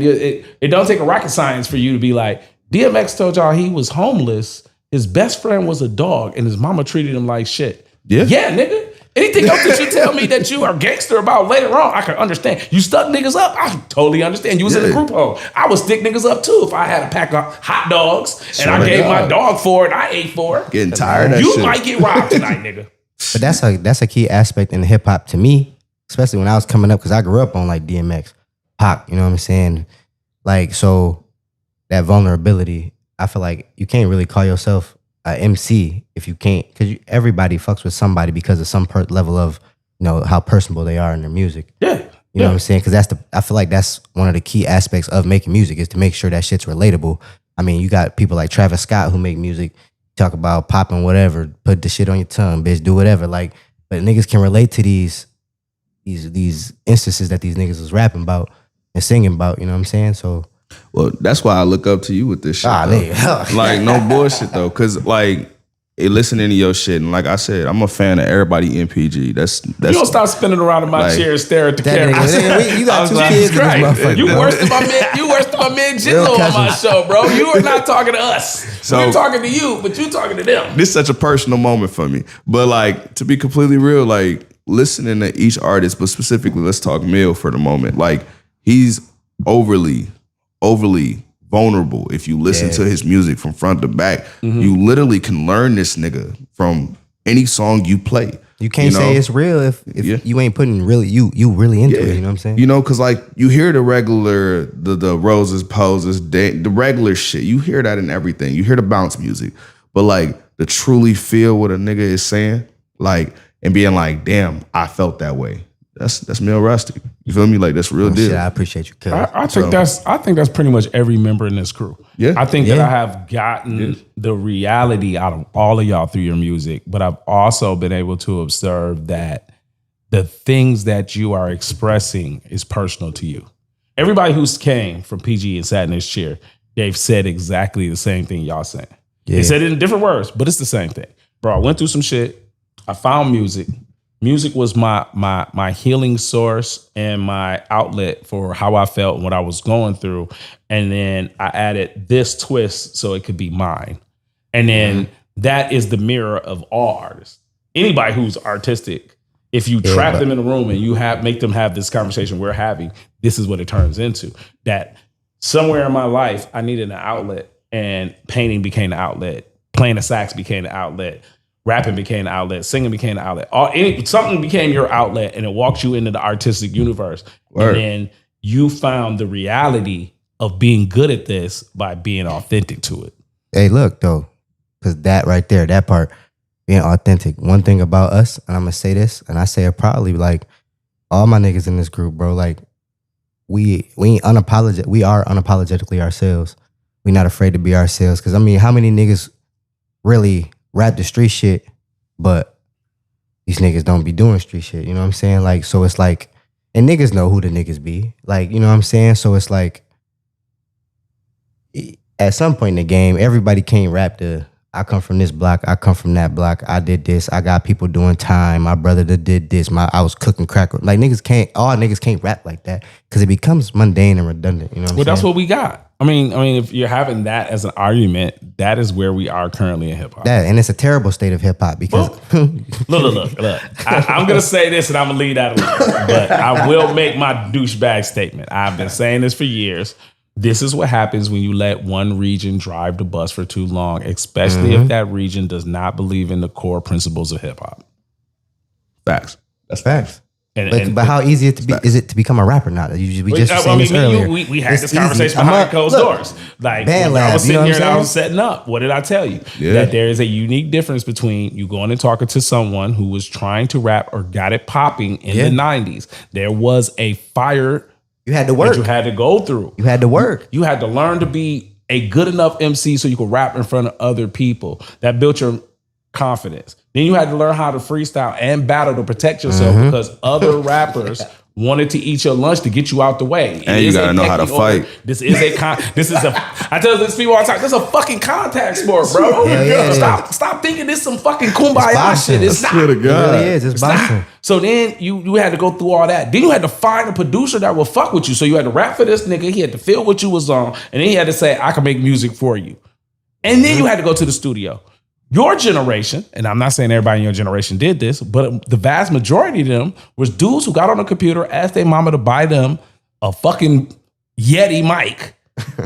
It don't take a rocket science for you to be like, DMX told y'all he was homeless. His best friend was a dog, and his mama treated him like shit. Yeah, nigga. Anything else that you tell me that you are gangster about later on, I can understand. You stuck niggas up, I totally understand. You was in a group home. I would stick niggas up too if I had a pack of hot dogs and I gave my dog for it, I ate for it. Getting tired of that You shit. might get robbed tonight, nigga. But that's a key aspect in hip hop to me, especially when I was coming up, because I grew up on like DMX, Pac, you know what I'm saying? Like, so that vulnerability, I feel like you can't really call yourself a MC if you can't, because everybody fucks with somebody because of some level of, you know, how personable they are in their music. Yeah. You know what I'm saying? Because I feel like that's one of the key aspects of making music is to make sure that shit's relatable. I mean, you got people like Travis Scott who make music, talk about popping whatever, put the shit on your tongue, bitch, do whatever. Like, but niggas can relate to these instances that these niggas was rapping about and singing about, you know what I'm saying? So, well, that's why I look up to you with this shit. nigga. Like, no bullshit though, because like listening to your shit, and like I said, I'm a fan of everybody in P.G.E. That's You don't stop spinning around in my like, chair and stare at the That camera. nigga, you got two kids in this motherfucker. You bro. worse than my man. You worse than my man Jizzo on my show, bro. You are not talking to us. So- We're talking to you, but you talking to them. this is such a personal moment for me. But like, to be completely real, like listening to each artist, but specifically, let's talk MIEL for the moment. Like, he's overly vulnerable. If you listen to his music from front to back, you literally can learn this nigga from any song you play. You can't say it's real if you ain't putting really you really into it. You know what I'm saying? You know, because like you hear the regular, the roses, poses, the regular shit. You hear that in everything. You hear the bounce music, but like to truly feel what a nigga is saying, like, and being like, damn, I felt that way. That's MIEL Rusty. You feel me? Like, that's real deal. Shit, I appreciate you, cuz. I think that's pretty much every member in this crew. Yeah. I think that I have gotten the reality out of all of y'all through your music, but I've also been able to observe that the things that you are expressing is personal to you. Everybody who's came from P.G.E and sat in this chair, they've said exactly the same thing y'all saying. They said it in different words, but it's the same thing. Bro, I went through some shit. I found music. Music was my healing source and my outlet for how I felt and what I was going through. And then I added this twist so it could be mine. And then that is the mirror of all artists. Anybody who's artistic, if you trap them in a room and you make them have this conversation we're having, this is what it turns into. That somewhere in my life, I needed an outlet, and painting became the outlet. Playing the sax became the outlet. Rapping became the outlet. Singing became the outlet. Something became your outlet, and it walked you into the artistic universe. Word. And then you found the reality of being good at this by being authentic to it. Hey, look though, because that right there, that part, being authentic. One thing about us, and I'm gonna say this, and I say it proudly, like all my niggas in this group, bro, like we are unapologetically ourselves. We not afraid to be ourselves. Because I mean, how many niggas really rap the street shit, but these niggas don't be doing street shit, you know what I'm saying? Like, so it's like, and niggas know who the niggas be, like, you know what I'm saying? So it's like, at some point in the game, everybody can't rap the I come from this block. I come from that block. I did this. I got people doing time. My brother that did this. I was cooking crack. Like all niggas can't rap like that because it becomes mundane and redundant. You know what I'm saying? That's what we got. I mean, if you're having that as an argument, that is where we are currently in hip hop. And it's a terrible state of hip hop because look. I'm gonna say this and I'm gonna leave that alone. But I will make my douchebag statement. I've been saying this for years. This is what happens when you let one region drive the bus for too long, especially if that region does not believe in the core principles of hip hop. Facts. That's facts. But how easy is it to become a rapper now? We just saying this earlier. We had this conversation behind closed doors. Like when I was sitting here and I was setting up. What did I tell you? Yeah. That there is a unique difference between you going and talking to someone who was trying to rap or got it popping in the 90s. There was a fire. You had to work. You had to go through. You had to work. You had to learn to be a good enough MC so you could rap in front of other people. That built your confidence. Then you had to learn how to freestyle and battle to protect yourself because other rappers wanted to eat your lunch to get you out the way. And you gotta know how to fight. This is I tell this people all the time, this is a fucking contact sport, bro. Stop thinking this some fucking kumbaya shit. It's not. It really is. It's boxing. So then you had to go through all that. Then you had to find a producer that will fuck with you. So you had to rap for this nigga. He had to feel what you was on. And then he had to say, I can make music for you. And then you had to go to the studio. Your generation, and I'm not saying everybody in your generation did this, but the vast majority of them was dudes who got on the computer, asked their mama to buy them a fucking Yeti mic,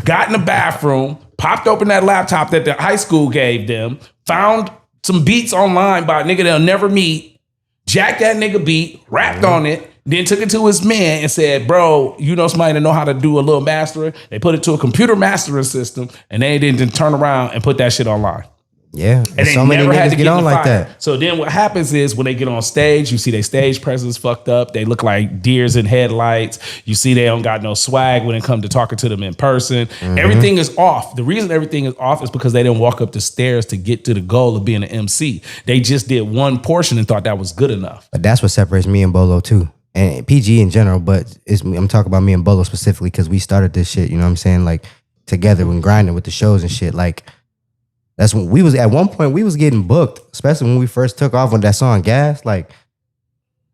got in the bathroom, popped open that laptop that the high school gave them, found some beats online by a nigga they'll never meet, jacked that nigga beat, rapped on it, then took it to his man and said, bro, you know somebody that know how to do a little mastering? They put it to a computer mastering system and they didn't turn around and put that shit online. Yeah, and they so many never had to get on like that. So then what happens is when they get on stage, you see their stage presence fucked up. They look like deers in headlights. You see they don't got no swag when it comes to talking to them in person. Everything is off. The reason everything is off is because they didn't walk up the stairs to get to the goal of being an MC. They just did one portion and thought that was good enough. But that's what separates me and Bolo too. And P.G.E in general, but I'm talking about me and Bolo specifically because we started this shit, you know what I'm saying? Like together when grinding with the shows and shit. Like that's when we was at one point we was getting booked, especially when we first took off on that song Gas. Like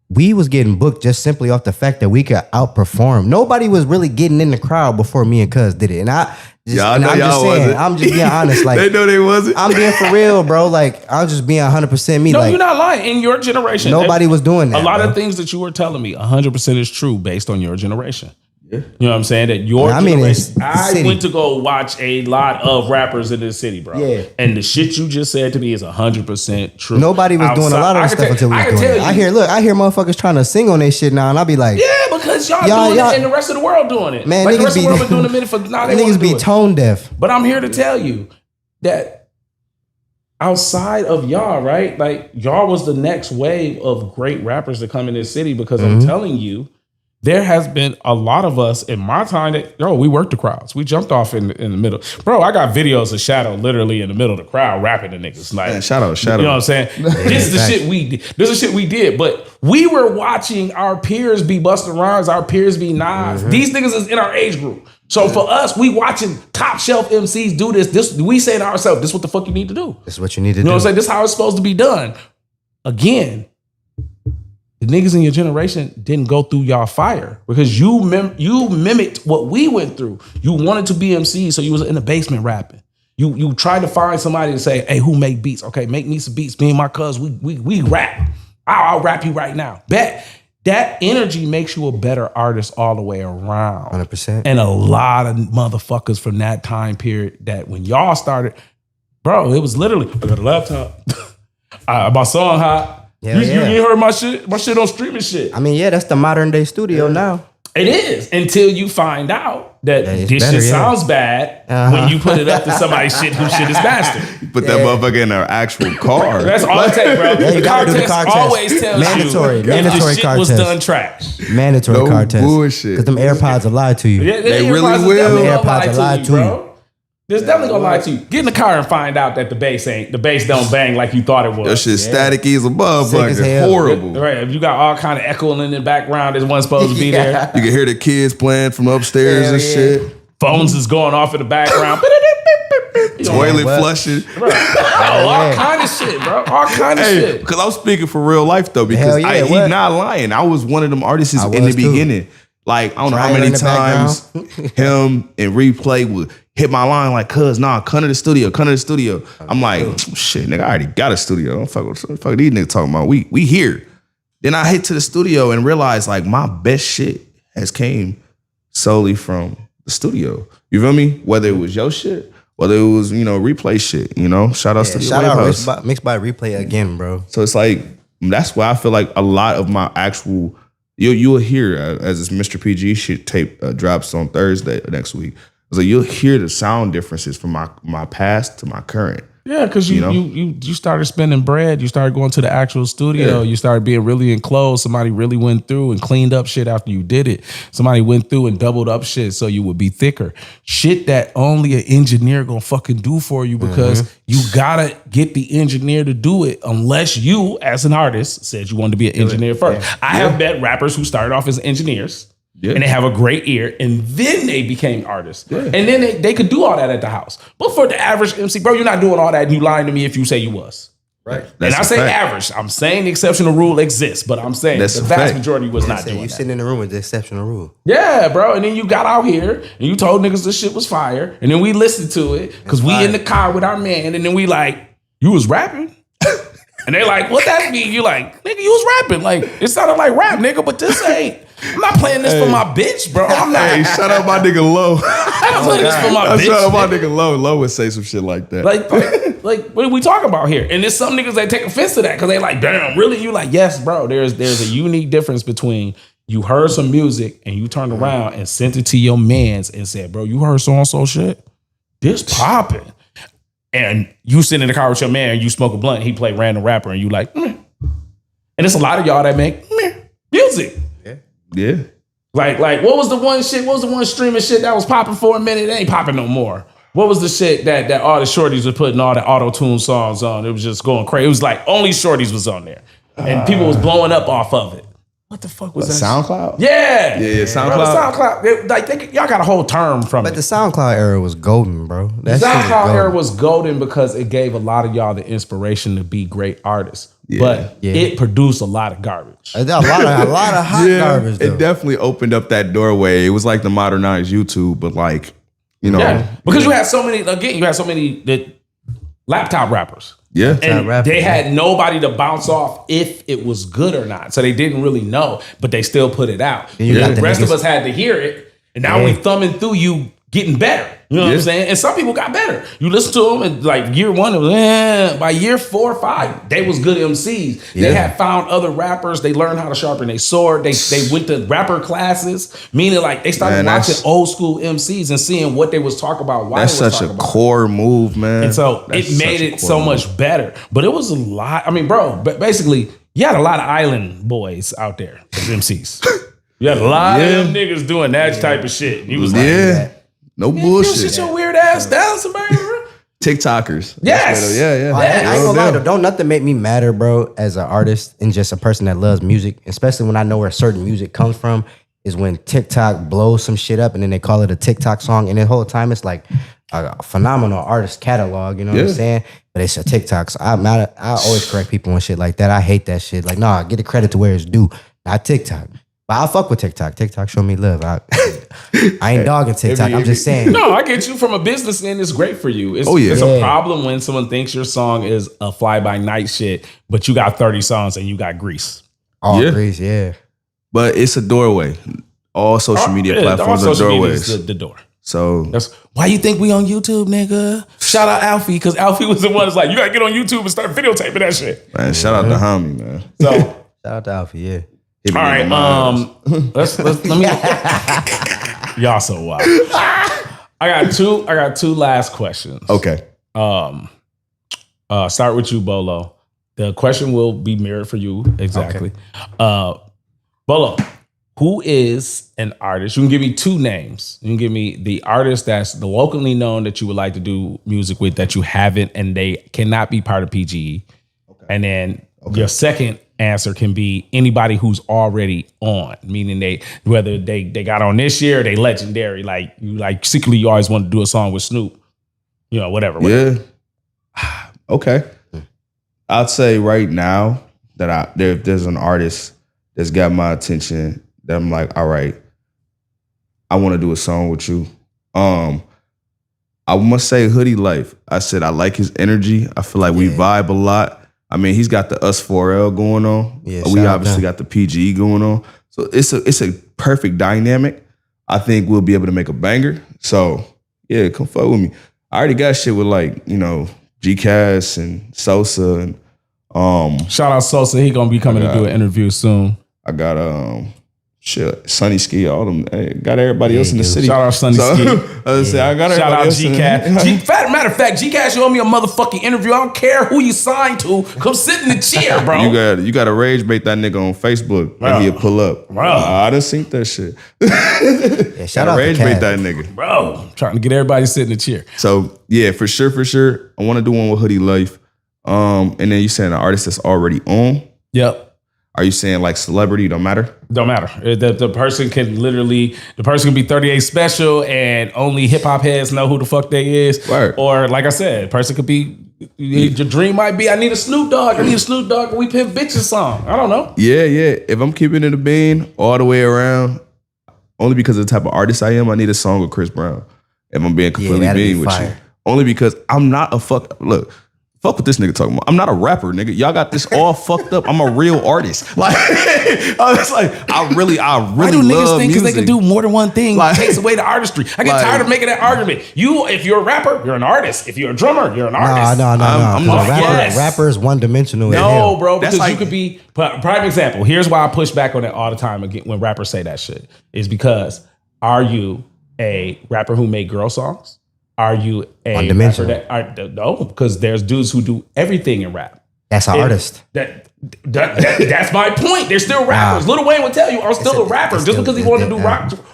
we was getting booked just simply off the fact that we could outperform. Nobody was really getting in the crowd before me and Cuz did it. And I'm just being honest. Like they know they wasn't. I'm being for real, bro. Like I'm just being 100% me. No, like, you're not lying. In your generation, nobody was doing that. A lot of things that you were telling me, 100% is true based on your generation. You know what I'm saying? That your generation. I went to go watch a lot of rappers in this city, bro. Yeah. And the shit you just said to me is 100% true. Nobody was doing a lot of the stuff until we was doing it. I hear motherfuckers trying to sing on their shit now, and I'll be like, yeah, because y'all doing it and the rest of the world doing it. Man, like the rest of the world been doing a minute for now. Niggas be tone deaf. But I'm here to tell you that outside of y'all, right? Like y'all was the next wave of great rappers to come in this city because I'm telling you, there has been a lot of us in my time that, we worked the crowds. We jumped off in the middle. Bro, I got videos of Shadow literally in the middle of the crowd rapping to niggas. Like, Shadow. You know what I'm saying? This is the shit we did. This is the shit we did. But we were watching our peers be Busta Rhymes, our peers be Nas. These niggas is in our age group. So for us, we watching top shelf MCs do this. We say to ourselves, this is what the fuck you need to do. This is what you need to do. You know what I'm saying? This is how it's supposed to be done. Again, the niggas in your generation didn't go through y'all fire because you mimicked what we went through. You wanted to be MCs, so you was in the basement rapping. You tried to find somebody to say, hey, who make beats? Okay, make me some beats. Me and my cuz, we rap. I'll rap you right now. Bet. That energy makes you a better artist all the way around. 100%. And a lot of motherfuckers from that time period that when y'all started, bro, it was literally, I got a laptop. My song hot. You heard my shit on streaming shit. I mean, yeah, that's the modern day studio now. It is until you find out that this shit sounds bad when you put it up to somebody's shit whose shit is mastered. You put that motherfucker in our actual car. That's all it takes, bro. Yeah, you gotta do the car test. Always tells mandatory you if the shit was done trash. Mandatory car test. Bullshit. Because them AirPods will lie to you. Yeah, they really will. Them AirPods will lie to you. There's definitely gonna lie to you. Get in the car and find out that the bass don't bang like you thought it was. That shit staticky as a motherfucker. Horrible. Right. If you got all kind of echoing in the background, there's one supposed to be there. You can hear the kids playing from upstairs and shit. Phones is going off in the background. toilet what? flushing. Bro, all kind of shit, bro. All kind of shit. Because I'm speaking for real life though, because Hell yeah, he's what? not lying. I was one of them artists I in the was too. beginning. Like, I don't know how Dryer many in the times him and Replay would hit my line like, cuz, nah, come to the studio, come to the studio. I'm like, shit, nigga, I already got a studio. Don't fuck what these niggas talking about. We here. Then I hit to the studio and realized like my best shit has came solely from the studio. You feel me? Whether it was your shit, whether it was, Replay shit, shout out to the Shout out Wavehouse. Mixed by Replay again, bro. So it's like, that's why I feel like a lot of my actual, you'll hear as this Mr. P.G.E shit tape drops on Thursday next week. It's like you'll hear the sound differences from my past to my current. Yeah, because you started spending bread. You started going to the actual studio. Yeah. You started being really enclosed. Somebody really went through and cleaned up shit after you did it. Somebody went through and doubled up shit so you would be thicker. Shit that only an engineer gonna fucking do for you because you gotta get the engineer to do it unless you, as an artist, said you wanted to be an engineer first. Yeah. I have met rappers who started off as engineers. Yeah. And they have a great ear, and then they became artists. Yeah. And then they could do all that at the house. But for the average MC, bro, you're not doing all that, and you lying to me if you say you was. Right. And I say average. I'm saying the exceptional rule exists, but I'm saying That's the a vast fact. majority was not So doing you that. sitting in the room with the exceptional rule. Yeah, bro. And then you got out here, and you told niggas this shit was fire, and then we listened to it, because we in the car with our man, and then we like, you was rapping? And they like, what that mean? You like, nigga, you was rapping. Like, it sounded like rap, nigga, but this ain't. I'm not playing this for my bitch, bro. I'm not. Hey, shout out my nigga Low. I'm not playing this for my bitch. Shout out my nigga. nigga Low. Low would say some shit like that. Like, what are we talking about here? And there's some niggas that take offense to that because they like, damn, really? You like, yes, bro. There's a unique difference between you heard some music and you turned around and sent it to your mans and said, bro, you heard so-and-so shit? This popping. And you sit in the car with your man and you smoke a blunt and he play random rapper and you like, meh. And it's a lot of y'all that make music. Yeah. Like, what was the one shit? What was the one streaming shit that was popping for a minute? It ain't popping no more. What was the shit that all the shorties were putting all the auto-tune songs on? It was just going crazy. It was like only shorties was on there. And people was blowing up off of it. What the fuck was that? SoundCloud? Yeah. Yeah, SoundCloud. Bro, SoundCloud. Y'all got a whole term from But it. the SoundCloud era was golden, bro. The SoundCloud era was golden because it gave a lot of y'all the inspiration to be great artists. Yeah. But Yeah. it produced a lot of garbage. A lot of hot garbage, though. It definitely opened up that doorway. It was like the modernized YouTube, but like, Yeah. Because you had so many that laptop rappers. Yeah. And rappers, they yeah. had nobody to bounce off if it was good or not. So they didn't really know, but they still put it out. you got The the rest of niggas- us had to hear it. And now we thumbing through you getting better. You know what I'm saying? And some people got better. You listen to them and like year one, it was, by year 4 or 5, they was good MCs. They had found other rappers. They learned how to sharpen their sword. They went to rapper classes, meaning like they started watching old school MCs and seeing what they was talking about. Why That's they was such a talking about. core move, man. And so That's it made such a it core so move. much better. But it was a lot. I mean, bro, but basically, you had a lot of island boys out there as MCs. You had a lot of them niggas doing that type of shit. And he was like, No you bullshit. sit your weird ass down, somebody. TikTokers. Yes. Yeah. I ain't gonna lie, Yeah. though. Don't nothing make me madder, bro, as an artist and just a person that loves music, especially when I know where certain music comes from, is when TikTok blows some shit up and then they call it a TikTok song. And the whole time it's like a phenomenal artist catalog, you know what I'm saying? But it's a TikTok. So I always correct people on shit like that. I hate that shit. Like, nah, get the credit to where it's due, not TikTok. But I'll fuck with TikTok. TikTok show me love. I ain't dogging TikTok. I'm just saying. No, I get you from a business end. It's great for you. It's, it's a problem when someone thinks your song is a fly-by-night shit, but you got 30 songs and you got grease. All Grease, yeah. But it's a doorway. All social media platforms are doorways. The door. So That's why you think we on YouTube, nigga. Shout out Alfie, because Alfie was the one that's like, you gotta get on YouTube and start videotaping that shit. man, shout out to Homie, man. So Shout out to Alfie, yeah. all right, let me y'all so wild. I got two last questions. Okay. Start with you, Bolo. The question will be mirrored for you exactly. Bolo, who is an artist? You can give me 2 names. You can give me the artist that's the locally known that you would like to do music with that you haven't and they cannot be part of P.G.E. Okay. And then your second answer can be anybody who's already on, meaning whether they got on this year or they legendary, like secretly you always wanted to do a song with Snoop. You know, whatever. Yeah. Okay. I'd say right now that there's an artist that's got my attention that I'm like, all right, I want to do a song with you. I must say Hoodie Life. I said I like his energy. I feel like we vibe a lot. I mean, he's got the Us4L going on. Yeah, we obviously got the P.G.E going on. So it's a perfect dynamic. I think we'll be able to make a banger. So yeah, come fuck with me. I already got shit with like, you know, G-Cass and Sosa and shout out Sosa. He gonna be coming to do an interview soon. I got Sunny Ski, all them. Got everybody else in the city. Shout out Sunny Ski. I got Shout out G-Cass. Matter of fact, G-Cass, you owe me a motherfucking interview. I don't care who you signed to. Come sit in the chair, bro. You got to rage bait that nigga on Facebook and he'll pull up. Bro. I done seen that shit. Yeah, shout out rage to bait Cat. that nigga. Bro, I'm trying to get everybody to sit in the chair. So yeah, for sure. I want to do one with Hoodie Life. And then you saying an artist that's already on. Yep. Are you saying like celebrity? Don't matter. Don't matter. The person can be 38 special and only hip hop heads know who the fuck they is. Right. Or like I said, person could be, your dream might be, I need a Snoop Dogg and we pimp bitches song. I don't know. Yeah. If I'm keeping it a bean all the way around, only because of the type of artist I am, I need a song with Chris Brown. If I'm being completely bean with you. Only because I'm not a fuck what this nigga talking about. I'm not a rapper, nigga. Y'all got this all fucked up. I'm a real artist. Like, I was like, I really Why do love niggas think because they music. can do more than one thing Like- takes away the artistry? I get tired of making that argument. If you're a rapper, you're an artist. If you're a drummer, you're an artist. No. I'm A rapper, yes. rapper is one dimensional. No, bro, because That's like- you could be prime example. Here's why I push back on that all the time again when rappers say that shit. Is because are you a rapper who made girl songs? Are you a rapper no? Because there's dudes who do everything in rap. That's an artist. That's my point. They're still rappers. Lil Wayne would tell you, I'm still a rapper. Just because he wanted to do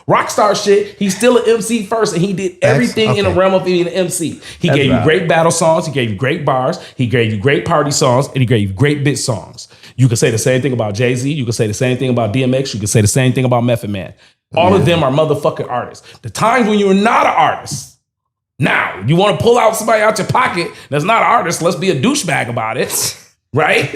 rock star shit, he's still an MC first, and he did everything in the realm of being an MC. He gave you great battle songs, he gave you great bars, he gave you great party songs, and he gave you great bit songs. You could say the same thing about Jay-Z, you could say the same thing about DMX, you could say the same thing about Method Man. All of them are motherfucking artists. The times when you're not an artist, now, you want to pull out somebody out your pocket that's not an artist, let's be a douchebag about it, right?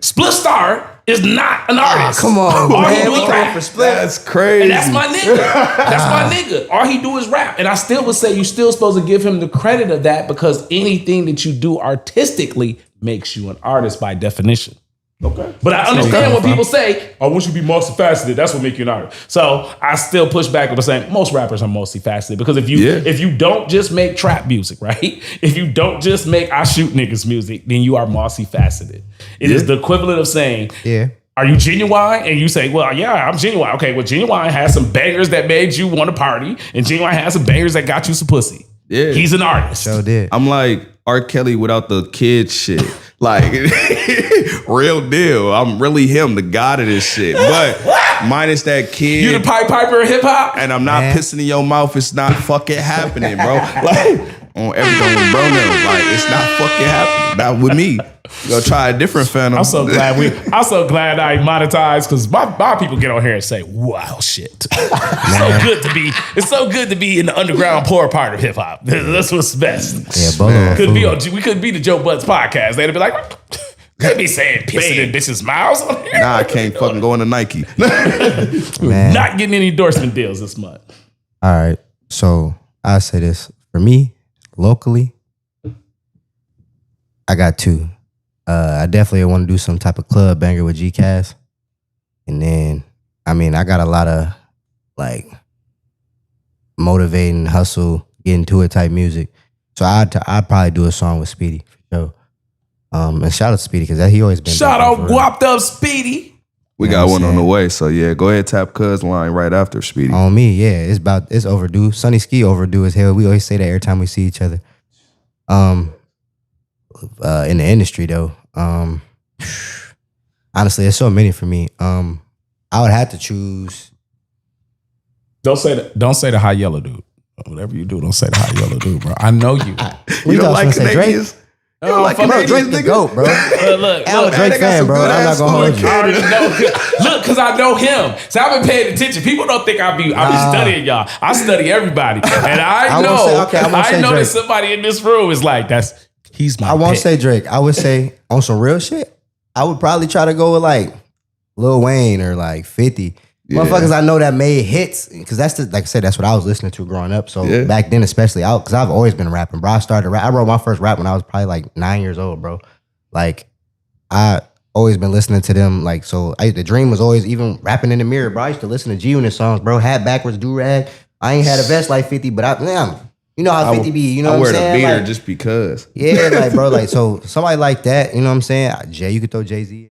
Split Star is not an artist. Come on, All man. he do is rap. That's crazy. And that's my nigga. That's my nigga. All he do is rap. And I still would say you're still supposed to give him the credit of that because anything that you do artistically makes you an artist by definition. Okay. But I understand when people say, I want you to be multifaceted. That's what makes you an artist. So I still push back with saying most rappers are multifaceted because if you don't just make trap music, right? If you don't just make I shoot niggas music, then you are multifaceted. It is the equivalent of saying, are you Genuine? And you say, well, yeah, I'm Genuine. Okay, well, Genuine has some bangers that made you want to party, and Genuine has some bangers that got you some pussy. Yeah. He's an artist. So did. I'm like R. Kelly without the kid shit. Like, real deal. I'm really him, the god of this shit. But minus that kid. You the Pied Piper of hip hop? And I'm not pissing in your mouth. It's not fucking happening, bro. Like, on everything with bro now. Like, it's not fucking happening. Not with me. You gonna try a different Phantom. I'm so glad I monetized because my people get on here and say, wow, shit. It's so good to be in the underground poor part of hip hop. That's what's best. Yeah, BOLO. We couldn't be the Joe Budden podcast. They'd be like, can't be saying pissing in bitches' mouths on here. Nah, I can't fucking go into Nike. Not getting any endorsement deals this month. All right. So I'll say this. For me, locally, I got two. I definitely want to do some type of club banger with G-Cass. And then, I mean, I got a lot of like motivating, hustle, getting to it type music. So I'd probably do a song with Speedy for sure. And shout out to Speedy because he always been. Shout out guapped up Speedy. We got one on the way. So yeah, go ahead, tap Cuz line right after Speedy. On me, yeah. It's overdue. Sunny Ski overdue as hell. We always say that every time we see each other. In the industry though, honestly, there's so many for me. I would have to choose. Don't say the high yellow dude. Whatever you do, don't say the high yellow dude, bro. I know you. You don't like Canadians? Yo, like Bro, Drake's the GOAT, bro. Look, I'm a Drake they got fan, some bro. good I'm not ass gonna hold song. you. I already know. Look, because I know him. So I've been paying attention. People don't think I be studying y'all. I study everybody. And I know, I know that somebody in this room is like, he's my I won't pick. say Drake. I would say on some real shit, I would probably try to go with like Lil Wayne or like 50. Yeah. Motherfuckers I know that made hits, because that's like I said, that's what I was listening to growing up. So back then, especially, because I've always been rapping, bro. I started rap. I wrote my first rap when I was probably like 9 years old, bro. Like I always been listening to them. Like the dream was always even rapping in the mirror, bro. I used to listen to G-Unit songs, bro. Hat backwards, do rag. I ain't had a vest like 50, but you know how 50 be. You know what I'm saying? I wear the beater like, just because. Yeah, like bro, like so somebody like that. You know what I'm saying? Jay, you could throw Jay-Z.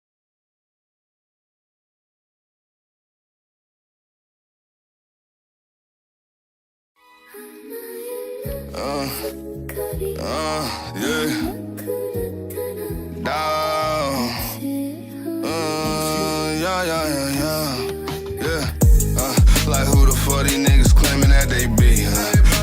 Like who the fuck these niggas claiming that they be?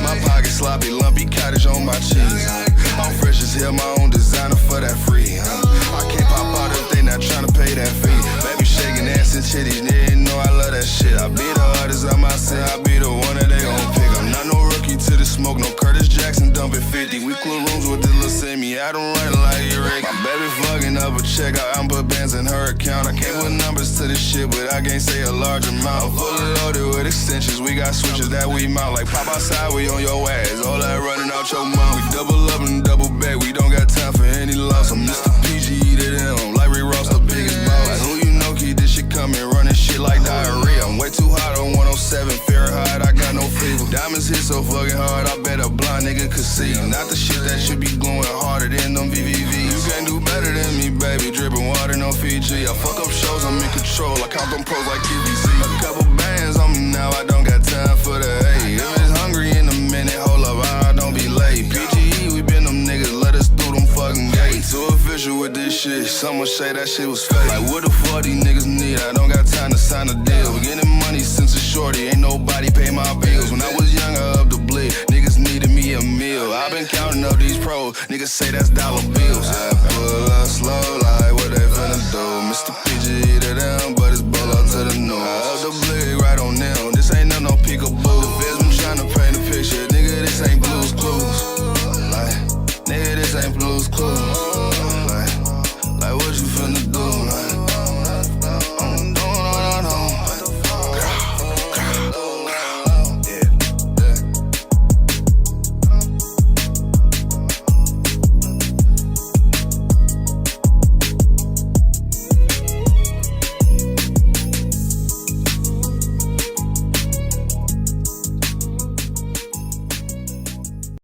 My pocket sloppy, lumpy cottage on my cheese. I'm fresh as hell, my own designer for that free. I can't pop out if they not tryna pay that fee. Baby shaking ass and titties, nigga, know I love that shit. I be the hardest I might say, I be the one that they gon' pick. I'm not no rookie to the smoke, no Curtis Jackson dumping 50. We clear rooms with this little semi, I don't run like Eric. My baby fucking up a check, I put bands in her account. I can't put numbers to this shit, but I can't say a large amount. Fully loaded with extensions, we got switches that we mount. Like pop outside, we on your ass, all that running out your mouth. We double up and double back, we don't got time for any loss. I'm Mr. P.G.E to them, like Rick Ross, the biggest boss. Like who you know, keep this shit coming, running shit like diarrhea. I'm way too hot on 107 Fahrenheit, I got no fever. Diamonds hit so fucking hard, I bet a blind nigga could see. Not the shit that should be glowing harder than them VVVs. You can't do better than me, baby, dripping water, no Fiji. I fuck up shows, I'm in control, I count them pros like QVC. A couple bands on me now, I don't got time for the hate. If it's hungry in a minute, hold up, I don't be late. P.G.E, we been them niggas, let us through them fucking gates. Too official with this shit, someone say that shit was fake. Like what the fuck these niggas need, I don't got time to sign a deal. We getting money since a shorty, ain't nobody pay my bills. When I was young, I upped the blade, niggas needed me a meal. I've been counting up these pros, niggas say that's